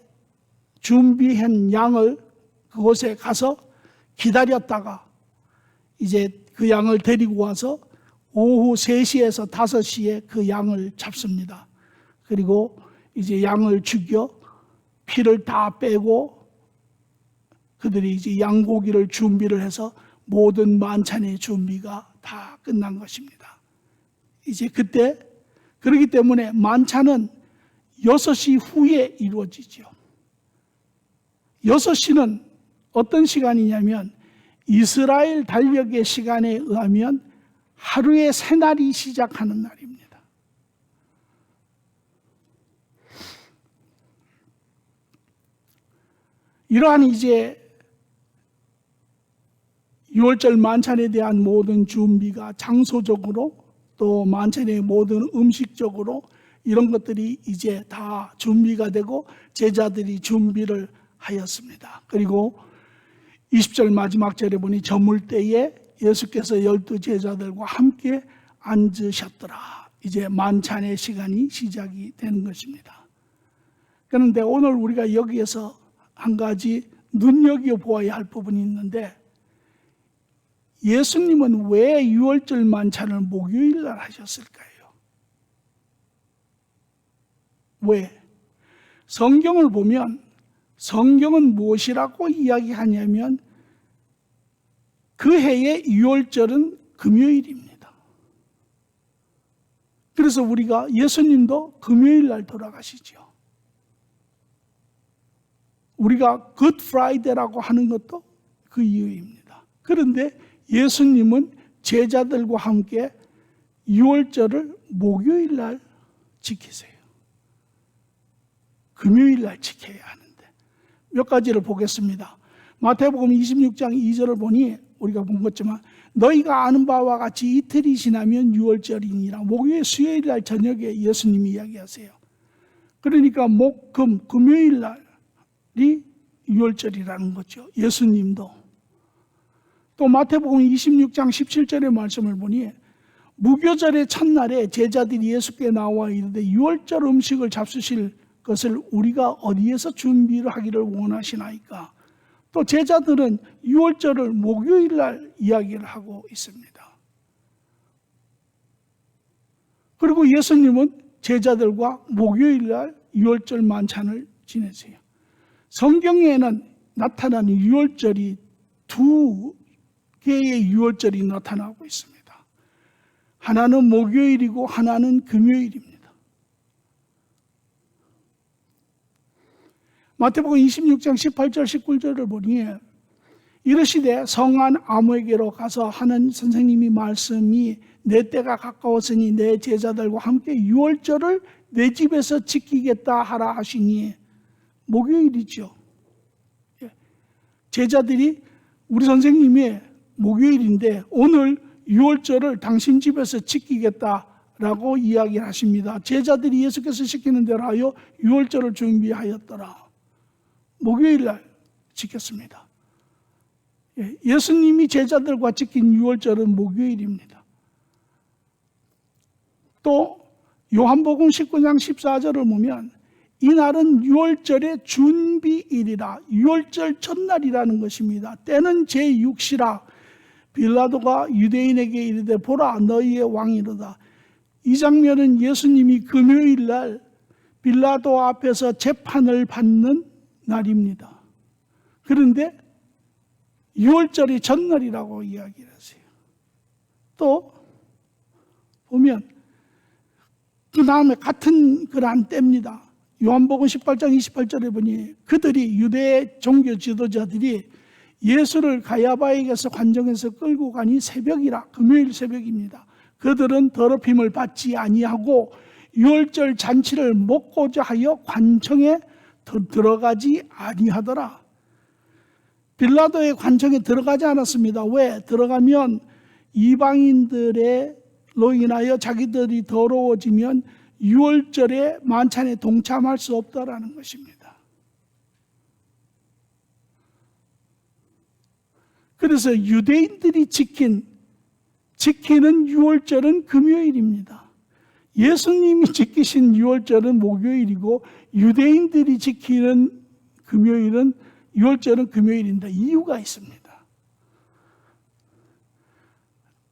준비한 양을 그곳에 가서 기다렸다가 이제 그 양을 데리고 와서 오후 3시에서 5시에 그 양을 잡습니다. 그리고 이제 양을 죽여 피를 다 빼고 그들이 이제 양고기를 준비를 해서 모든 만찬의 준비가 다 끝난 것입니다. 이제 그때 그렇기 때문에 만찬은 6시 후에 이루어지죠. 6시는 어떤 시간이냐면 이스라엘 달력의 시간에 의하면 하루의 새날이 시작하는 날입니다. 이러한 이제 유월절 만찬에 대한 모든 준비가 장소적으로 또 만찬의 모든 음식적으로 이런 것들이 이제 다 준비가 되고 제자들이 준비를 하였습니다. 그리고 20절 마지막 절에 보니 저물 때에 예수께서 12 제자들과 함께 앉으셨더라. 이제 만찬의 시간이 시작이 되는 것입니다. 그런데 오늘 우리가 여기에서 한 가지 눈여겨보아야 할 부분이 있는데 예수님은 왜 유월절 만찬을 목요일 날 하셨을까요? 왜? 성경을 보면 성경은 무엇이라고 이야기하냐면 그 해의 유월절은 금요일입니다. 그래서 우리가 예수님도 금요일 날 돌아가시죠. 우리가 굿 프라이데이라고 하는 것도 그 이유입니다. 그런데 예수님은 제자들과 함께 유월절을 목요일 날 지키세요. 금요일 날 지켜야 하는데 몇 가지를 보겠습니다. 마태복음 26장 2절을 보니 우리가 본 것지만 너희가 아는 바와 같이 이틀이 지나면 유월절이니라. 목요일 수요일 날 저녁에 예수님이 이야기하세요. 그러니까 목, 금, 금요일 날이 유월절이라는 거죠. 예수님도. 또 마태복음 26장 17절의 말씀을 보니 무교절의 첫날에 제자들이 예수께 나와 이르되 유월절 음식을 잡수실 것을 우리가 어디에서 준비를 하기를 원하시나이까. 또 제자들은 유월절을 목요일 날 이야기를 하고 있습니다. 그리고 예수님은 제자들과 목요일 날 유월절 만찬을 지내세요. 성경에는 나타나는 유월절이 2개의 유월절이 나타나고 있습니다. 하나는 목요일이고 하나는 금요일입니다. 마태복음 26장 18절 19절을 보니 이르시되 성한 아무에게로 가서 하는 선생님이 말씀이 내 때가 가까웠으니 내 제자들과 함께 유월절을 내 집에서 지키겠다 하라 하시니 목요일이죠. 제자들이 우리 선생님이 목요일인데 오늘 유월절을 당신 집에서 지키겠다라고 이야기를 하십니다. 제자들이 예수께서 시키는 대로 하여 유월절을 준비하였더라. 목요일 날 지켰습니다. 예수님이 제자들과 지킨 유월절은 목요일입니다. 또 요한복음 19장 14절을 보면 이날은 유월절의 준비일이라. 유월절 첫날이라는 것입니다. 때는 제6시라. 빌라도가 유대인에게 이르되 보라 너희의 왕이로다. 이 장면은 예수님이 금요일 날 빌라도 앞에서 재판을 받는 날입니다. 그런데 6월절이 전날이라고 이야기를 하세요. 또 보면 그 다음에 같은 그러한 때입니다. 요한복음 18장 28절에 보니 그들이 유대 종교 지도자들이 예수를 가야바에게서 관정에서 끌고 가니 새벽이라, 금요일 새벽입니다. 그들은 더럽힘을 받지 아니하고 유월절 잔치를 먹고자 하여 관청에 들어가지 아니하더라. 빌라도의 관청에 들어가지 않았습니다. 왜? 들어가면 이방인들로 인하여 자기들이 더러워지면 유월절의 만찬에 동참할 수 없다라는 것입니다. 그래서 유대인들이 지키는 유월절은 금요일입니다. 예수님이 지키신 유월절은 목요일이고 유대인들이 지키는 금요일은 유월절은 금요일입니다. 이유가 있습니다.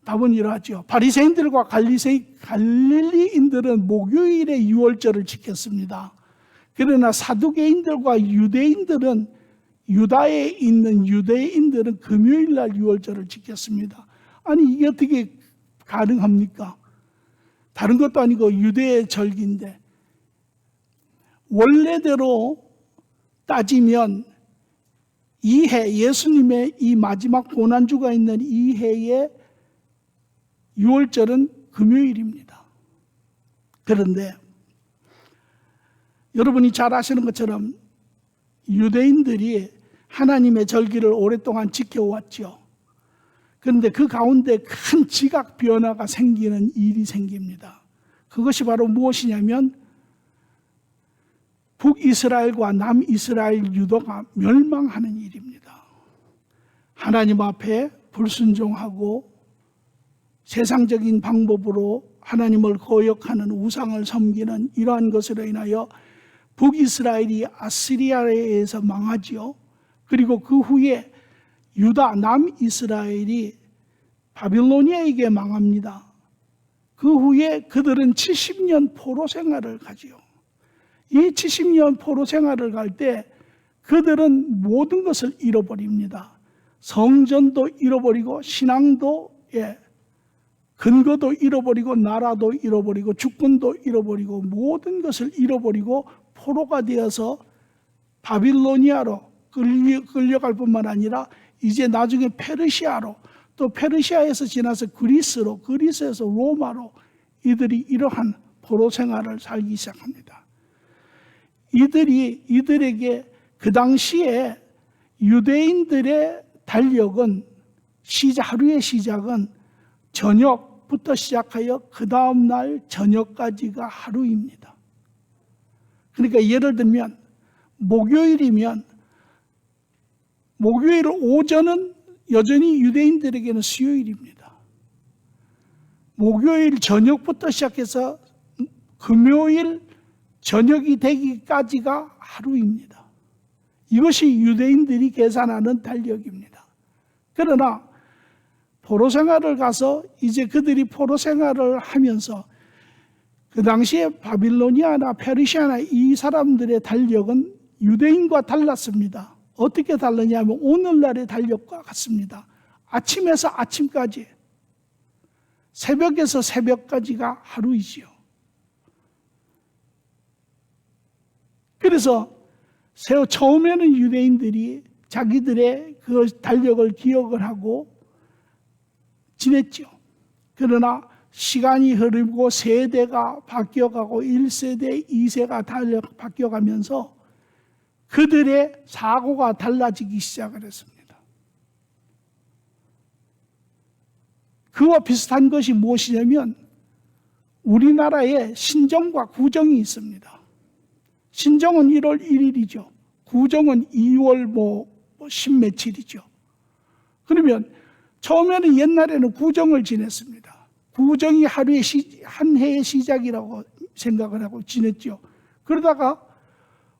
답은 이러하죠. 바리새인들과 갈릴리인들은 목요일에 유월절을 지켰습니다. 그러나 사두개인들과 유대인들은 유다에 있는 유대인들은 금요일 날 유월절을 지켰습니다. 아니 이게 어떻게 가능합니까? 다른 것도 아니고 유대의 절기인데 원래대로 따지면 이 해 예수님의 이 마지막 고난주가 있는 이 해에 유월절은 금요일입니다. 그런데 여러분이 잘 아시는 것처럼 유대인들이 하나님의 절기를 오랫동안 지켜왔죠. 그런데 그 가운데 큰 지각 변화가 생기는 일이 생깁니다. 그것이 바로 무엇이냐면 북이스라엘과 남이스라엘 유도가 멸망하는 일입니다. 하나님 앞에 불순종하고 세상적인 방법으로 하나님을 거역하는 우상을 섬기는 이러한 것으로 인하여 북이스라엘이 아시리아에 의해서 망하지요. 그리고 그 후에 유다 남이스라엘이 바빌로니아에게 망합니다. 그 후에 그들은 70년 포로 생활을 가지요. 이 70년 포로 생활을 갈 때 그들은 모든 것을 잃어버립니다. 성전도 잃어버리고 신앙도 근거도 잃어버리고 나라도 잃어버리고 주권도 잃어버리고 모든 것을 잃어버리고 포로가 되어서 바빌로니아로 끌려갈 뿐만 아니라 이제 나중에 페르시아로 또 페르시아에서 지나서 그리스로 그리스에서 로마로 이들이 이러한 포로 생활을 살기 시작합니다. 이들에게 그 당시에 유대인들의 달력은 하루의 시작은 저녁부터 시작하여 그 다음날 저녁까지가 하루입니다. 그러니까 예를 들면 목요일이면 목요일 오전은 여전히 유대인들에게는 수요일입니다. 목요일 저녁부터 시작해서 금요일 저녁이 되기까지가 하루입니다. 이것이 유대인들이 계산하는 달력입니다. 그러나 포로 생활을 가서 이제 그들이 포로 생활을 하면서 그 당시에 바빌로니아나 페르시아나 이 사람들의 달력은 유대인과 달랐습니다. 어떻게 다르냐면 오늘날의 달력과 같습니다. 아침에서 아침까지, 새벽에서 새벽까지가 하루이지요. 그래서 처음에는 유대인들이 자기들의 그 달력을 기억을 하고 지냈죠. 그러나 시간이 흐르고 세대가 바뀌어가고 1세대, 2세가 바뀌어가면서 그들의 사고가 달라지기 시작을 했습니다. 그와 비슷한 것이 무엇이냐면 우리나라에 신정과 구정이 있습니다. 신정은 1월 1일이죠. 구정은 2월 10 며칠이죠. 그러면 처음에는 옛날에는 구정을 지냈습니다. 구정이 한 해의 시작이라고 생각을 하고 지냈죠. 그러다가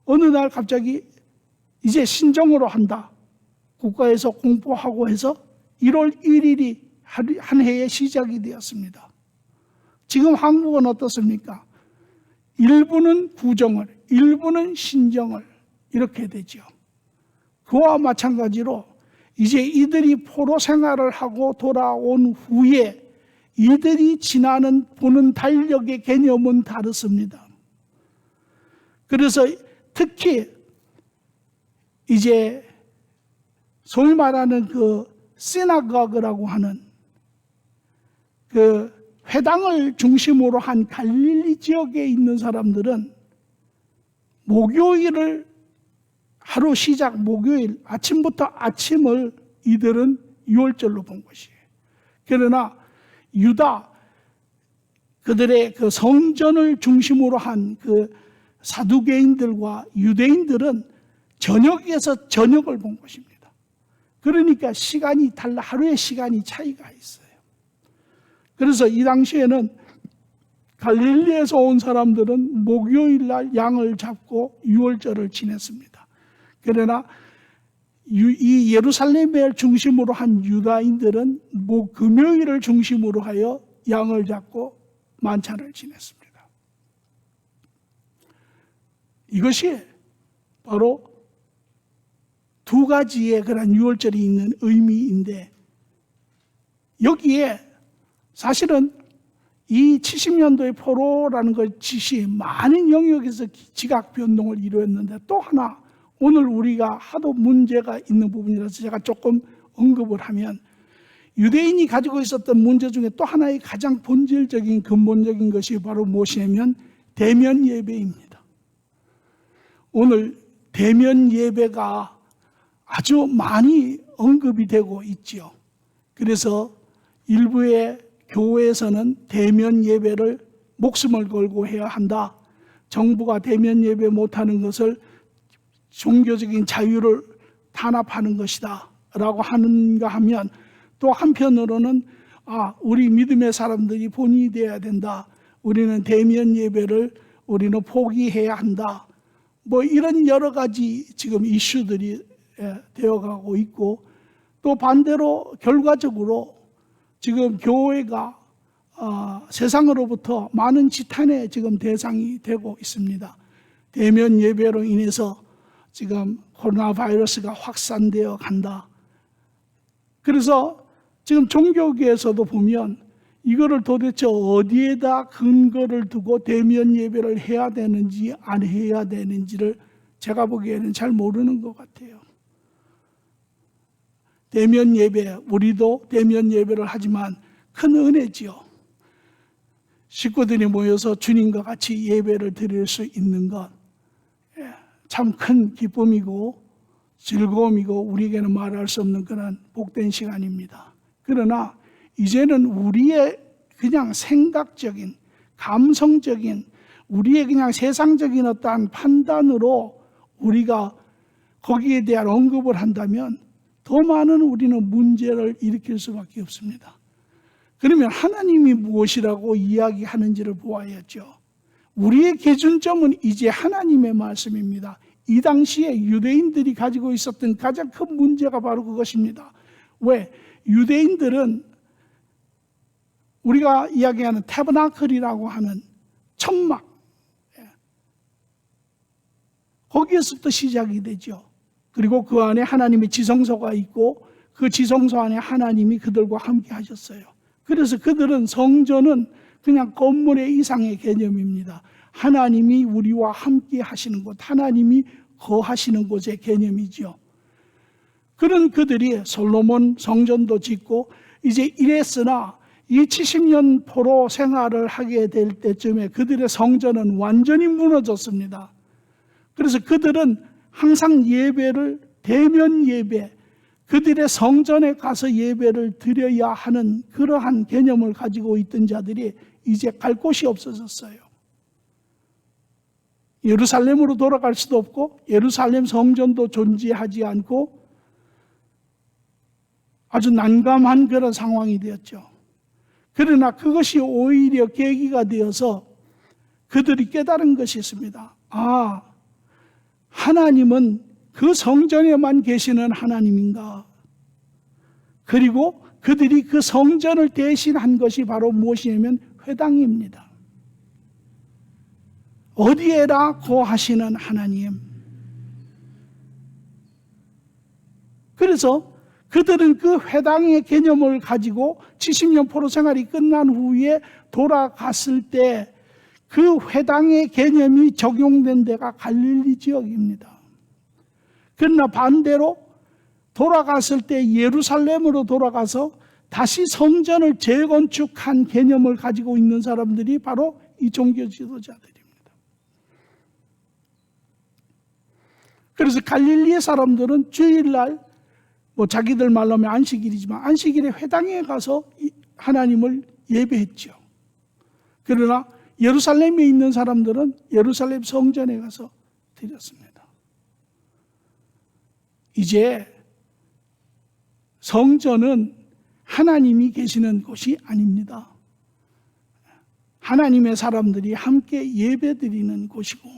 어느 날 갑자기 이제 신정으로 한다. 국가에서 공포하고 해서 1월 1일이 한 해의 시작이 되었습니다. 지금 한국은 어떻습니까? 일부는 구정을, 일부는 신정을, 이렇게 되죠. 그와 마찬가지로 이제 이들이 포로 생활을 하고 돌아온 후에 이들이 보는 달력의 개념은 다르습니다. 그래서 특히 이제 소위 말하는 그 시나고그라고 하는 그 회당을 중심으로 한 갈릴리 지역에 있는 사람들은 목요일을 하루 시작 목요일 아침부터 아침을 이들은 유월절로 본 것이에요. 그러나 유다 그들의 그 성전을 중심으로 한 그 사두개인들과 유대인들은 저녁에서 저녁을 본 것입니다. 그러니까 시간이 달라, 하루의 시간이 차이가 있어요. 그래서 이 당시에는 갈릴리에서 온 사람들은 목요일 날 양을 잡고 유월절을 지냈습니다. 그러나 이 예루살렘을 중심으로 한 유다인들은 금요일을 중심으로 하여 양을 잡고 만찬을 지냈습니다. 이것이 바로 두 가지의 그런 유월절이 있는 의미인데, 여기에 사실은 이 70년도의 포로라는 것이 많은 영역에서 지각 변동을 이루었는데, 또 하나 오늘 우리가 하도 문제가 있는 부분이라서 제가 조금 언급을 하면, 유대인이 가지고 있었던 문제 중에 또 하나의 가장 본질적인 근본적인 것이 바로 무엇이냐면 대면 예배입니다. 오늘 대면 예배가 아주 많이 언급이 되고 있죠. 그래서 일부의 교회에서는 대면 예배를 목숨을 걸고 해야 한다. 정부가 대면 예배 못하는 것을 종교적인 자유를 탄압하는 것이다 라고 하는가 하면, 또 한편으로는 우리 믿음의 사람들이 본인이 되어야 된다. 우리는 대면 예배를 우리는 포기해야 한다. 뭐 이런 여러 가지 지금 이슈들이 되어가고 있고, 또 반대로 결과적으로 지금 교회가 세상으로부터 많은 지탄의 지금 대상이 되고 있습니다. 대면 예배로 인해서 지금 코로나 바이러스가 확산되어 간다. 그래서 지금 종교계에서도 보면 이거를 도대체 어디에다 근거를 두고 대면 예배를 해야 되는지 안 해야 되는지를 제가 보기에는 잘 모르는 것 같아요. 대면 예배, 우리도 대면 예배를 하지만 큰 은혜지요. 식구들이 모여서 주님과 같이 예배를 드릴 수 있는 것, 참 큰 기쁨이고 즐거움이고 우리에게는 말할 수 없는 그런 복된 시간입니다. 그러나 이제는 우리의 그냥 생각적인, 감성적인, 우리의 그냥 세상적인 어떠한 판단으로 우리가 거기에 대한 언급을 한다면 더 많은 우리는 문제를 일으킬 수밖에 없습니다. 그러면 하나님이 무엇이라고 이야기하는지를 보아야죠. 우리의 기준점은 이제 하나님의 말씀입니다. 이 당시에 유대인들이 가지고 있었던 가장 큰 문제가 바로 그것입니다. 왜? 유대인들은 우리가 이야기하는 태버나클이라고 하는 천막, 거기에서부터 시작이 되죠. 그리고 그 안에 하나님의 지성소가 있고 그 지성소 안에 하나님이 그들과 함께 하셨어요. 그래서 그들은 성전은 그냥 건물의 이상의 개념입니다. 하나님이 우리와 함께 하시는 곳, 하나님이 거하시는 곳의 개념이죠. 그런 그들이 솔로몬 성전도 짓고 이제 이랬으나 이 70년 포로 생활을 하게 될 때쯤에 그들의 성전은 완전히 무너졌습니다. 그래서 그들은 항상 예배를 대면 예배, 그들의 성전에 가서 예배를 드려야 하는 그러한 개념을 가지고 있던 자들이 이제 갈 곳이 없어졌어요. 예루살렘으로 돌아갈 수도 없고 예루살렘 성전도 존재하지 않고 아주 난감한 그런 상황이 되었죠. 그러나 그것이 오히려 계기가 되어서 그들이 깨달은 것이 있습니다. 하나님은 그 성전에만 계시는 하나님인가? 그리고 그들이 그 성전을 대신한 것이 바로 무엇이냐면 회당입니다. 어디에라 거하시는 하나님, 그래서 그들은 그 회당의 개념을 가지고 70년 포로 생활이 끝난 후에 돌아갔을 때 그 회당의 개념이 적용된 데가 갈릴리 지역입니다. 그러나 반대로 돌아갔을 때 예루살렘으로 돌아가서 다시 성전을 재건축한 개념을 가지고 있는 사람들이 바로 이 종교 지도자들입니다. 그래서 갈릴리의 사람들은 주일날 자기들 말로 하면 안식일이지만 안식일에 회당에 가서 하나님을 예배했죠. 그러나 예루살렘에 있는 사람들은 예루살렘 성전에 가서 드렸습니다. 이제 성전은 하나님이 계시는 곳이 아닙니다. 하나님의 사람들이 함께 예배드리는 곳이고,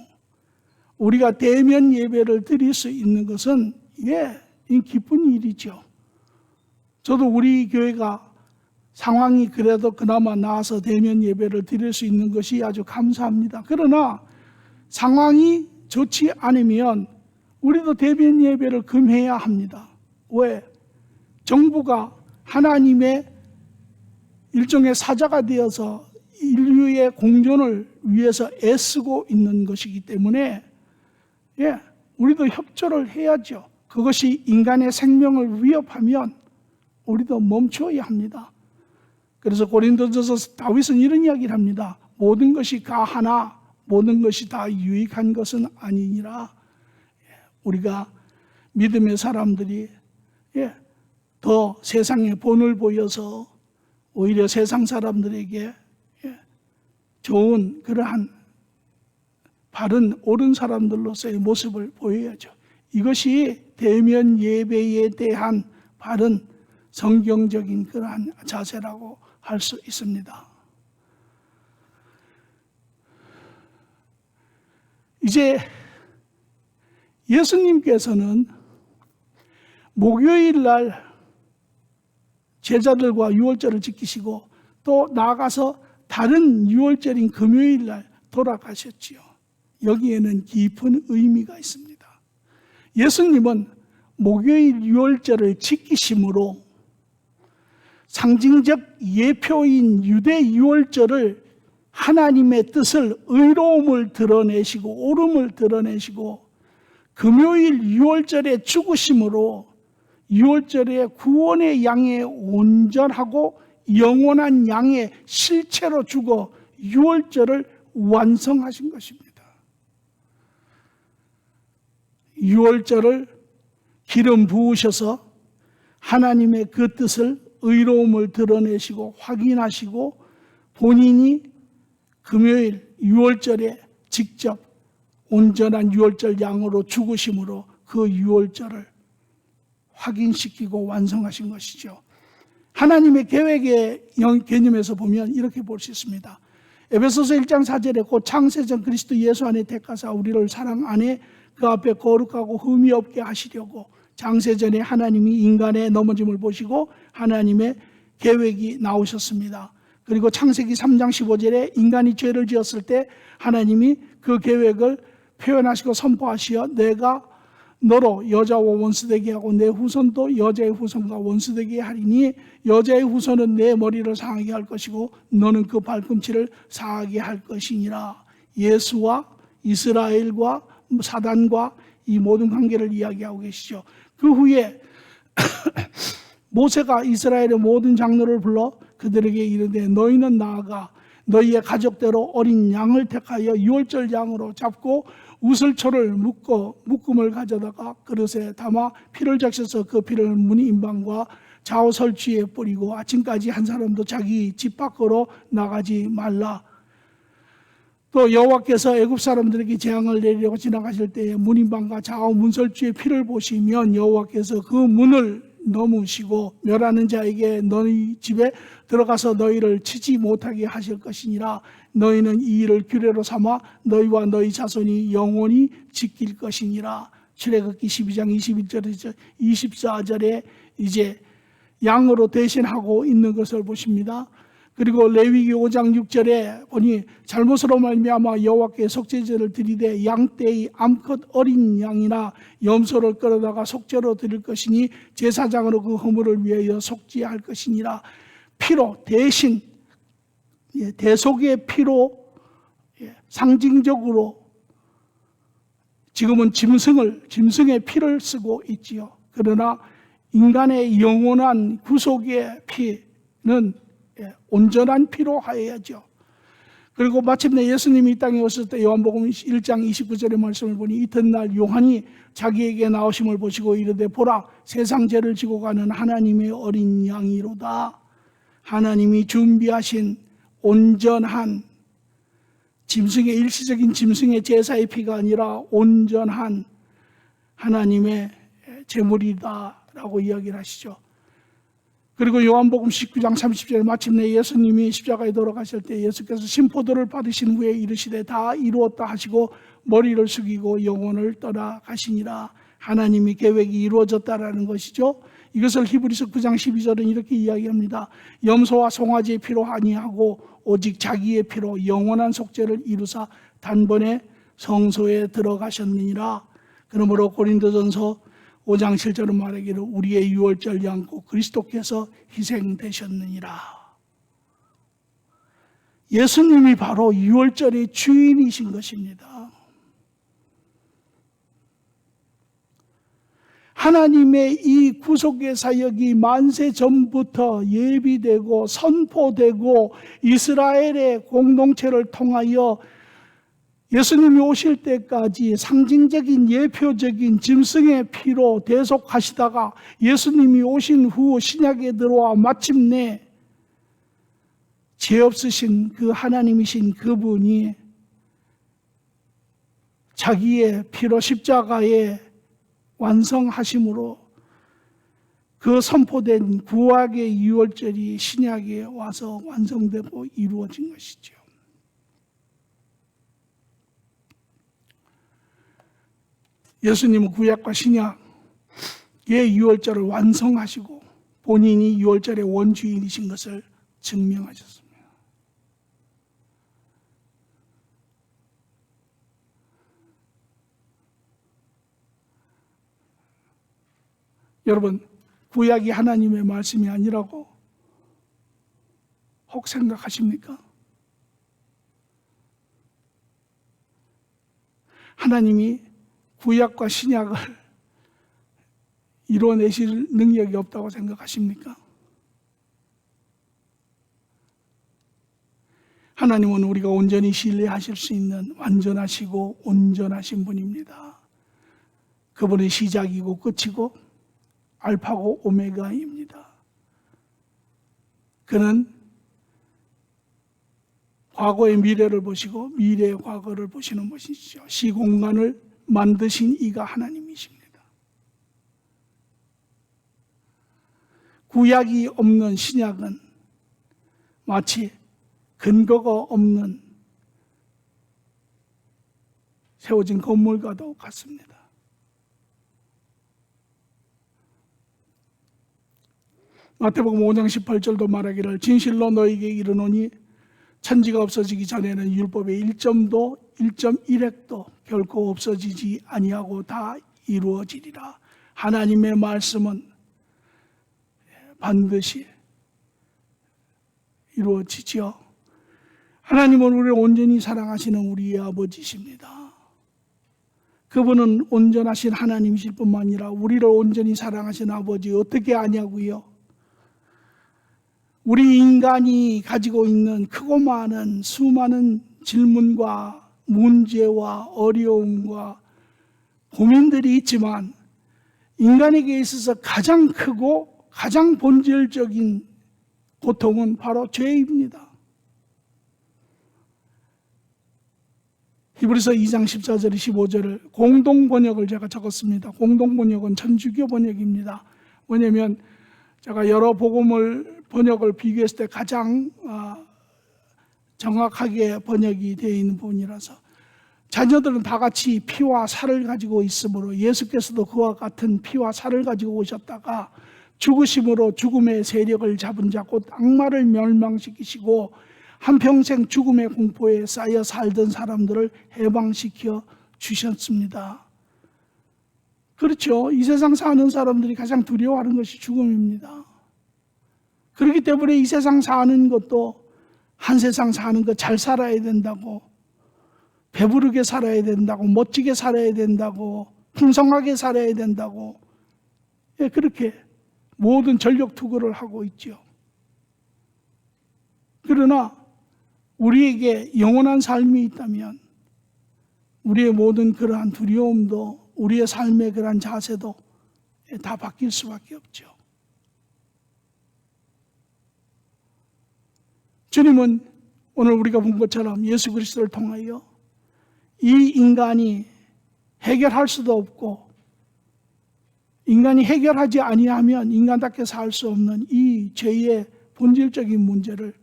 우리가 대면 예배를 드릴 수 있는 것은 기쁜 일이죠. 저도 우리 교회가 상황이 그래도 그나마 나아서 대면 예배를 드릴 수 있는 것이 아주 감사합니다. 그러나 상황이 좋지 않으면 우리도 대면 예배를 금해야 합니다. 왜? 정부가 하나님의 일종의 사자가 되어서 인류의 공존을 위해서 애쓰고 있는 것이기 때문에 우리도 협조를 해야죠. 그것이 인간의 생명을 위협하면 우리도 멈춰야 합니다. 그래서 고린도전서 다윗은 이런 이야기를 합니다. 모든 것이 가하나 모든 것이 다 유익한 것은 아니니라. 우리가 믿음의 사람들이 더 세상에 본을 보여서 오히려 세상 사람들에게 좋은 그러한 바른 옳은 사람들로서의 모습을 보여야죠. 이것이 대면 예배에 대한 바른 성경적인 그러한 자세라고 할 수 있습니다. 이제 예수님께서는 목요일 날 제자들과 유월절을 지키시고 또 나아가서 다른 유월절인 금요일 날 돌아가셨지요. 여기에는 깊은 의미가 있습니다. 예수님은 목요일 유월절을 지키심으로 상징적 예표인 유대 유월절을 하나님의 뜻을 의로움을 드러내시고 옳음을 드러내시고 금요일 유월절에 죽으심으로 유월절의 구원의 양의 온전하고 영원한 양의 실체로 죽어 유월절을 완성하신 것입니다. 유월절을 기름 부으셔서 하나님의 그 뜻을 의로움을 드러내시고 확인하시고 본인이 금요일 유월절에 직접 온전한 유월절 양으로 죽으심으로 그 유월절을 확인시키고 완성하신 것이죠. 하나님의 계획의 개념에서 보면 이렇게 볼 수 있습니다. 에베소서 1장 4절에 곧 창세전 그리스도 예수 안에 택하사 우리를 사랑 안에 그 앞에 거룩하고 흠이 없게 하시려고 창세전에 하나님이 인간의 넘어짐을 보시고 하나님의 계획이 나오셨습니다. 그리고 창세기 3장 15절에 인간이 죄를 지었을 때 하나님이 그 계획을 표현하시고 선포하시어 내가 너로 여자와 원수되게 하고 내 후손도 여자의 후손과 원수되게 하리니 여자의 후손은 내 머리를 상하게 할 것이고 너는 그 발꿈치를 상하게 할 것이니라. 예수와 이스라엘과 사단과 이 모든 관계를 이야기하고 계시죠. 그 후에 모세가 이스라엘의 모든 장로를 불러 그들에게 이르되 너희는 나아가 너희의 가족대로 어린 양을 택하여 유월절 양으로 잡고 우슬초를 묶음을 가져다가 그릇에 담아 피를 적셔서 그 피를 문 임방과 좌우 설치에 뿌리고 아침까지 한 사람도 자기 집 밖으로 나가지 말라. 또 여호와께서 애굽 사람들에게 재앙을 내리려고 지나가실 때에 문임방과 좌우 문설주의 피를 보시면 여호와께서 그 문을 넘으시고 멸하는 자에게 너희 집에 들어가서 너희를 치지 못하게 하실 것이니라. 너희는 이 일을 규례로 삼아 너희와 너희 자손이 영원히 지킬 것이니라. 출애굽기 12장 21절에서 24절에 이제 양으로 대신하고 있는 것을 보십니다. 그리고 레위기 5장 6절에 보니 잘못으로 말미암아 여호와께 속죄제를 드리되 양떼의 암컷 어린 양이나 염소를 끌어다가 속죄로 드릴 것이니 제사장으로 그 허물을 위하여 속죄할 것이니라. 피로 대신 대속의 피로 상징적으로 지금은 짐승의 피를 쓰고 있지요. 그러나 인간의 영원한 구속의 피는 온전한 피로 하여야죠. 그리고 마침내 예수님이 이 땅에 오셨을 때 요한복음 1장 29절의 말씀을 보니 이튿날 요한이 자기에게 나오심을 보시고 이르되 보라 세상 죄를 지고 가는 하나님의 어린 양이로다. 하나님이 준비하신 온전한 짐승의 일시적인 짐승의 제사의 피가 아니라 온전한 하나님의 제물이다라고 이야기를 하시죠. 그리고 요한복음 19장 30절에 마침내 예수님이 십자가에 돌아가실 때 예수께서 심포도를 받으신 후에 이르시되 다 이루었다 하시고 머리를 숙이고 영혼을 떠나가시니라. 하나님의 계획이 이루어졌다라는 것이죠. 이것을 히브리서 9장 12절은 이렇게 이야기합니다. 염소와 송아지의 피로 아니하고 오직 자기의 피로 영원한 속죄를 이루사 단번에 성소에 들어가셨느니라. 그러므로 고린도전서 5장 7절은 말하기를 우리의 유월절 양고 그리스도께서 희생되셨느니라. 예수님이 바로 유월절의 주인이신 것입니다. 하나님의 이 구속의 사역이 만세 전부터 예비되고 선포되고 이스라엘의 공동체를 통하여 예수님이 오실 때까지 상징적인 예표적인 짐승의 피로 대속하시다가 예수님이 오신 후 신약에 들어와 마침내 죄 없으신 그 하나님이신 그분이 자기의 피로 십자가에 완성하심으로 그 선포된 구약의 유월절이 신약에 와서 완성되고 이루어진 것이죠. 예수님은 구약과 신약의 유월절을 완성하시고 본인이 유월절의 원주인이신 것을 증명하셨습니다. 여러분, 구약이 하나님의 말씀이 아니라고 혹 생각하십니까? 하나님이 구약과 신약을 이뤄내실 능력이 없다고 생각하십니까? 하나님은 우리가 온전히 신뢰하실 수 있는 완전하시고 온전하신 분입니다. 그분의 시작이고 끝이고 알파고 오메가입니다. 그는 과거의 미래를 보시고 미래의 과거를 보시는 분이시죠. 시공간을 만드신 이가 하나님이십니다. 구약이 없는 신약은 마치 근거가 없는 세워진 건물과도 같습니다. 마태복음 5장 18절도 말하기를 진실로 너희에게 이르노니 천지가 없어지기 전에는 율법의 1점도 1.1획도 결코 없어지지 아니하고 다 이루어지리라. 하나님의 말씀은 반드시 이루어지죠. 하나님은 우리를 온전히 사랑하시는 우리의 아버지십니다. 그분은 온전하신 하나님이실 뿐만 아니라 우리를 온전히 사랑하시는 아버지 어떻게 아냐고요? 우리 인간이 가지고 있는 크고 많은 수많은 질문과 문제와 어려움과 고민들이 있지만 인간에게 있어서 가장 크고 가장 본질적인 고통은 바로 죄입니다. 히브리서 2장 14절 15절을 공동번역을 제가 적었습니다. 공동번역은 천주교 번역입니다. 왜냐하면 제가 여러 복음을 번역을 비교했을 때 가장 정확하게 번역이 되어 있는 부분이라서 자녀들은 다 같이 피와 살을 가지고 있으므로 예수께서도 그와 같은 피와 살을 가지고 오셨다가 죽으심으로 죽음의 세력을 잡은 자 곧 악마를 멸망시키시고 한평생 죽음의 공포에 쌓여 살던 사람들을 해방시켜 주셨습니다. 그렇죠. 이 세상 사는 사람들이 가장 두려워하는 것이 죽음입니다. 그렇기 때문에 이 세상 사는 것도 한 세상 사는 것 잘 살아야 된다고, 배부르게 살아야 된다고, 멋지게 살아야 된다고, 풍성하게 살아야 된다고, 그렇게 모든 전력 투구를 하고 있죠. 그러나 우리에게 영원한 삶이 있다면 우리의 모든 그러한 두려움도, 우리의 삶의 그러한 자세도 다 바뀔 수밖에 없죠. 주님은 오늘 우리가 본 것처럼 예수 그리스도를 통하여 이 인간이 해결할 수도 없고, 인간이 해결하지 아니하면 인간답게 살 수 없는 이 죄의 본질적인 문제를,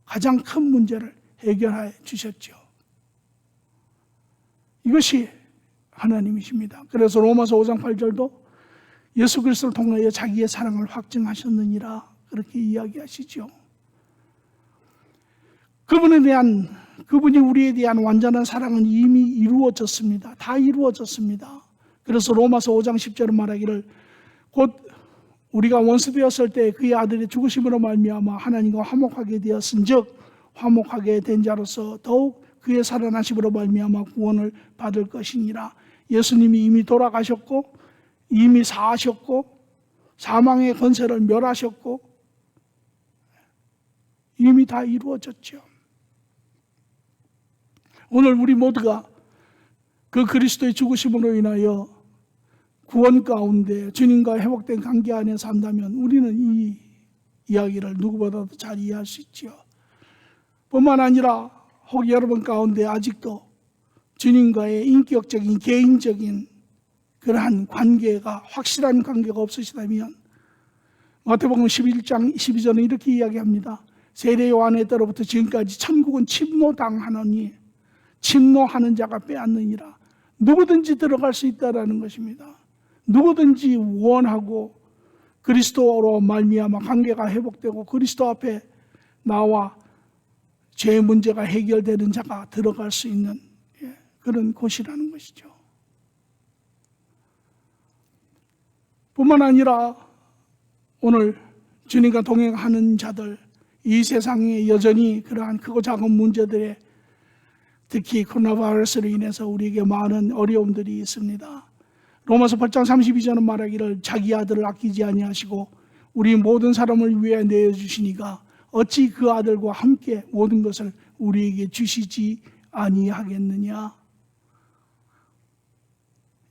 가장 큰 문제를 해결해 주셨죠. 이것이 하나님이십니다. 그래서 로마서 5장 8절도 예수 그리스도를 통하여 자기의 사랑을 확증하셨느니라 그렇게 이야기하시죠. 그분이 우리에 대한 완전한 사랑은 이미 이루어졌습니다. 다 이루어졌습니다. 그래서 로마서 5장 10절은 말하기를 곧 우리가 원수 되었을 때 그의 아들의 죽으심으로 말미암아 하나님과 화목하게 되었은즉 화목하게 된 자로서 더욱 그의 살아나심으로 말미암아 구원을 받을 것이니라. 예수님이 이미 돌아가셨고 이미 사하셨고 사망의 권세를 멸하셨고 이미 다 이루어졌죠. 오늘 우리 모두가 그 그리스도의 죽으심으로 인하여 구원 가운데 주님과 회복된 관계 안에 산다면 우리는 이 이야기를 누구보다도 잘 이해할 수 있지요. 뿐만 아니라 혹 여러분 가운데 아직도 주님과의 인격적인 개인적인 그러한 관계가, 확실한 관계가 없으시다면 마태복음 11장 12절은 이렇게 이야기합니다. 세례 요한의 때로부터 지금까지 천국은 침노당하노니 침노하는 자가 빼앗느니라. 누구든지 들어갈 수 있다라는 것입니다. 누구든지 원하고 그리스도로 말미암아 관계가 회복되고 그리스도 앞에 나와 죄의 문제가 해결되는 자가 들어갈 수 있는 그런 곳이라는 것이죠. 뿐만 아니라 오늘 주님과 동행하는 자들, 이 세상에 여전히 그러한 크고 작은 문제들에 특히 코로나 바이러스로 인해서 우리에게 많은 어려움들이 있습니다. 로마서 8장 32절은 말하기를 자기 아들을 아끼지 아니하시고 우리 모든 사람을 위해 내어주시니가 어찌 그 아들과 함께 모든 것을 우리에게 주시지 아니하겠느냐.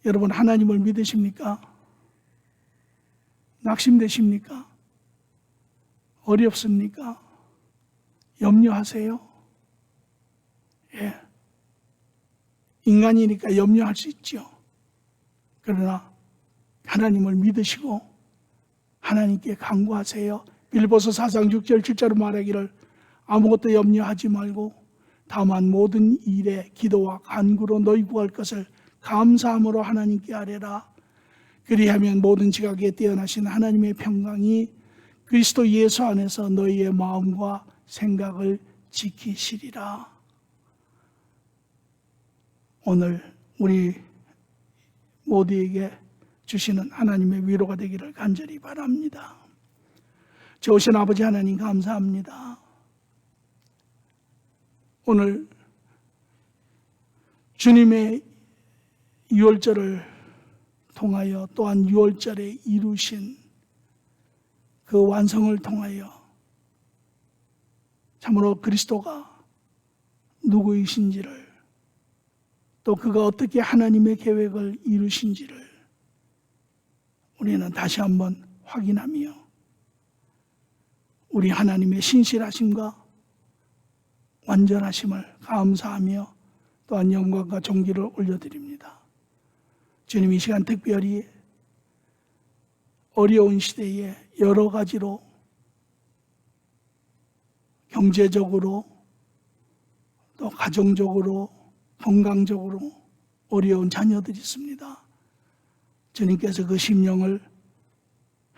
여러분 하나님을 믿으십니까? 낙심되십니까? 어렵습니까? 염려하세요? 예. 인간이니까 염려할 수 있죠. 그러나 하나님을 믿으시고 하나님께 간구하세요. 빌보서 4장 6절 7절로 말하기를 아무것도 염려하지 말고 다만 모든 일에 기도와 간구로 너희 구할 것을 감사함으로 하나님께 아뢰라. 그리하면 모든 지각에 뛰어나신 하나님의 평강이 그리스도 예수 안에서 너희의 마음과 생각을 지키시리라. 오늘 우리 모두에게 주시는 하나님의 위로가 되기를 간절히 바랍니다. 좋으신 아버지 하나님 감사합니다. 오늘 주님의 유월절을 통하여 또한 유월절에 이루신 그 완성을 통하여 참으로 그리스도가 누구이신지를 또 그가 어떻게 하나님의 계획을 이루신지를 우리는 다시 한번 확인하며 우리 하나님의 신실하심과 완전하심을 감사하며 또한 영광과 존귀를 올려드립니다. 주님 이 시간 특별히 어려운 시대에 여러 가지로 경제적으로 또 가정적으로 건강적으로 어려운 자녀들이 있습니다. 주님께서 그 심령을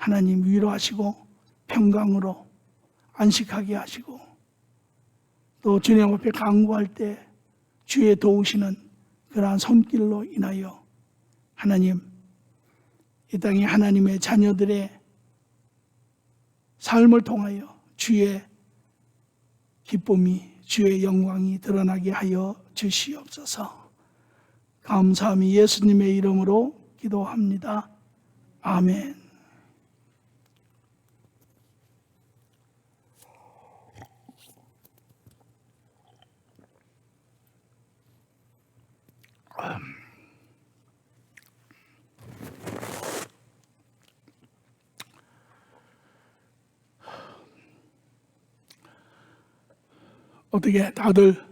하나님 위로하시고 평강으로 안식하게 하시고, 또 주님 앞에 간구할 때 주의 도우시는 그러한 손길로 인하여 하나님, 이 땅에 하나님의 자녀들의 삶을 통하여 주의 기쁨이, 주의 영광이 드러나게 하여 주시옵소서. 감사함이 예수님의 이름으로 기도합니다. 아멘. 어떻게 다들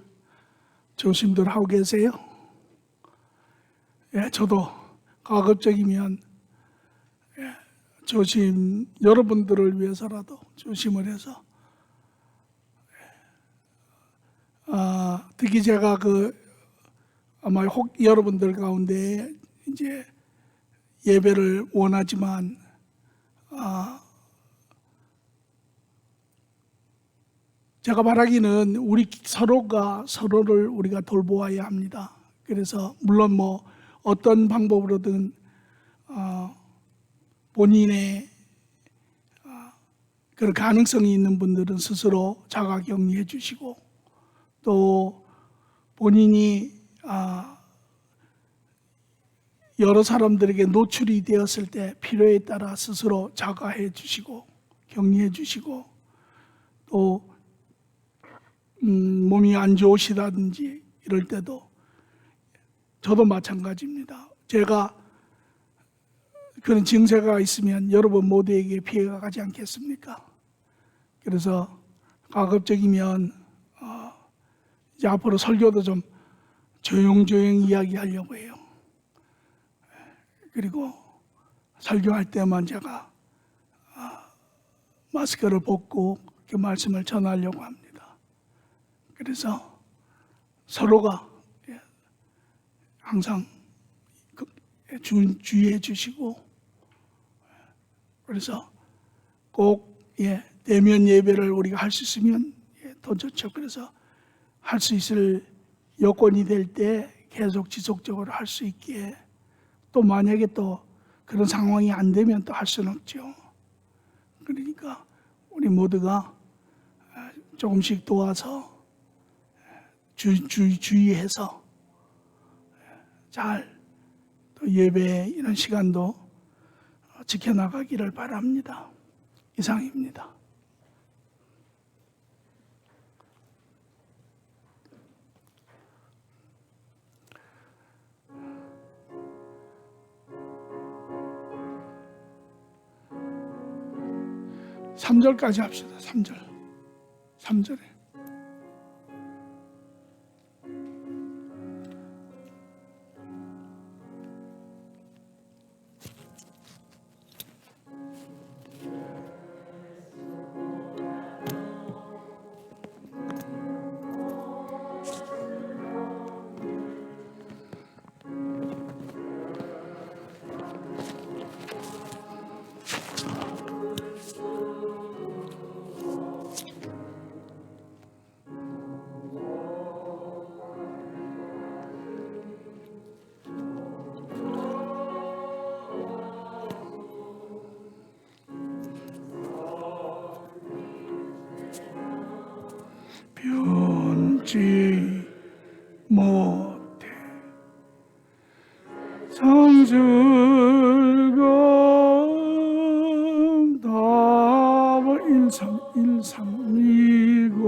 조심들 하고 계세요? 예, 저도 가급적이면 여러분들을 위해서라도 조심을 해서, 특히 제가 아마 여러분들 가운데 이제 예배를 원하지만, 제가 바라기는 우리 서로가 서로를 우리가 돌보아야 합니다. 그래서 물론 어떤 방법으로든 본인의 그런 가능성이 있는 분들은 스스로 자가 격리해 주시고, 또 본인이 여러 사람들에게 노출이 되었을 때 필요에 따라 스스로 자가해 주시고 격리해 주시고, 또 몸이 안 좋으시다든지 이럴 때도 저도 마찬가지입니다. 제가 그런 증세가 있으면 여러분 모두에게 피해가 가지 않겠습니까? 그래서 가급적이면 이제 앞으로 설교도 좀 조용조용 이야기하려고 해요. 그리고 설교할 때만 제가 마스크를 벗고 그 말씀을 전하려고 합니다. 그래서 서로가 항상 주의해 주시고, 그래서 꼭 대면 예배를 우리가 할 수 있으면 더 좋죠. 그래서 할 수 있을 여건이 될 때 계속 지속적으로 할 수 있게, 또 만약에 또 그런 상황이 안 되면 또 할 수는 없죠. 그러니까 우리 모두가 조금씩 도와서 주의해서 잘 또 예배 이런 시간도 지켜나가기를 바랍니다. 이상입니다. 삼 절까지 합시다. 3절에 변치 못해 성질감 답을 일삼이고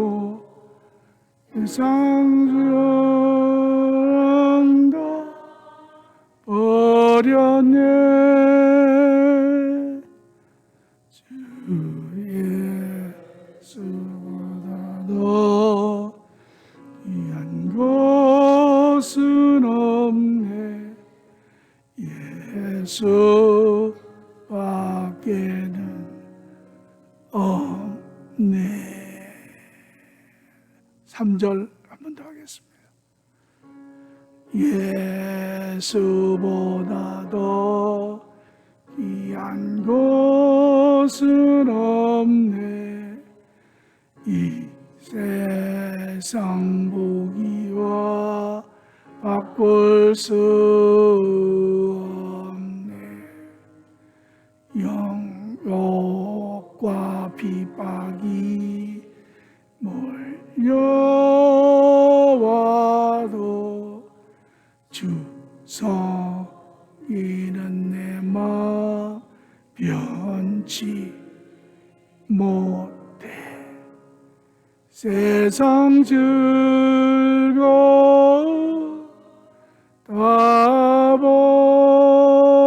상정다 버렸네 주 예수보다 더 귀한 것은 없네 예수밖에는 없네. 3절 한 번 더 하겠습니다. 예수보다 더 귀한 것 것은 없네. 이 세상 보기와 바꿀 수 없네. 영욕과 핍박이 몰려와도 주 섬기는 내 마음 변치 못해. 세상 즐거움 다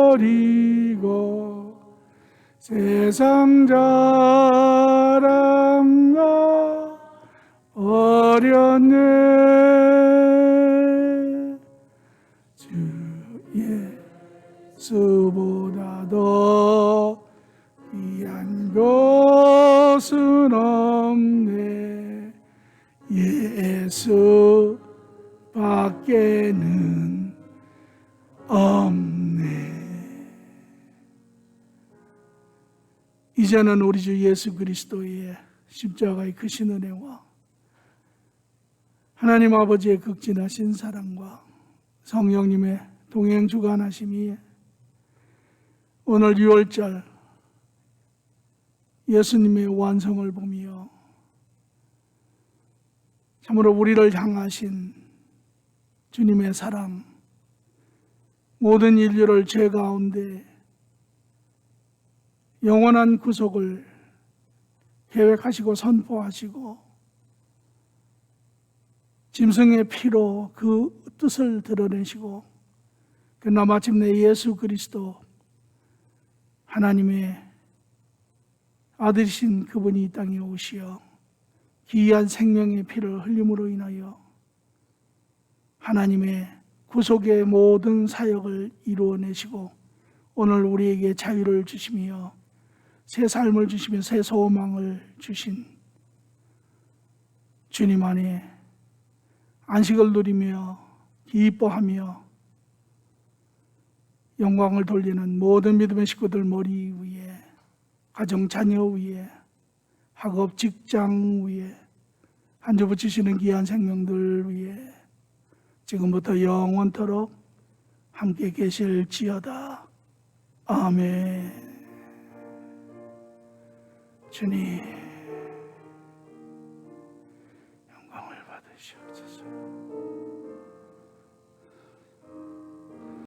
버리고 세상 자랑과 어렸네. 주 예수보다 더 귀한 것은 없네. 예수 밖에는 없네. 이제는 우리 주 예수 그리스도의 십자가의 크신 은혜와 하나님 아버지의 극진하신 사랑과 성령님의 동행 주관하심이 오늘 6월절 예수님의 완성을 보며 참으로 우리를 향하신 주님의 사랑, 모든 인류를 죄 가운데 영원한 구속을 계획하시고 선포하시고 짐승의 피로 그 뜻을 드러내시고 그러나 마침내 예수 그리스도 하나님의 아들이신 그분이 이 땅에 오시어 기이한 생명의 피를 흘림으로 인하여 하나님의 구속의 모든 사역을 이루어내시고 오늘 우리에게 자유를 주시며 새 삶을 주시며 새 소망을 주신 주님 안에 안식을 누리며 기뻐하며 영광을 돌리는 모든 믿음의 식구들 머리 위에, 가정 자녀 위에, 학업 직장 위에, 한 주 붙이시는 귀한 생명들 위에 지금부터 영원토록 함께 계실지어다. 아멘. 주님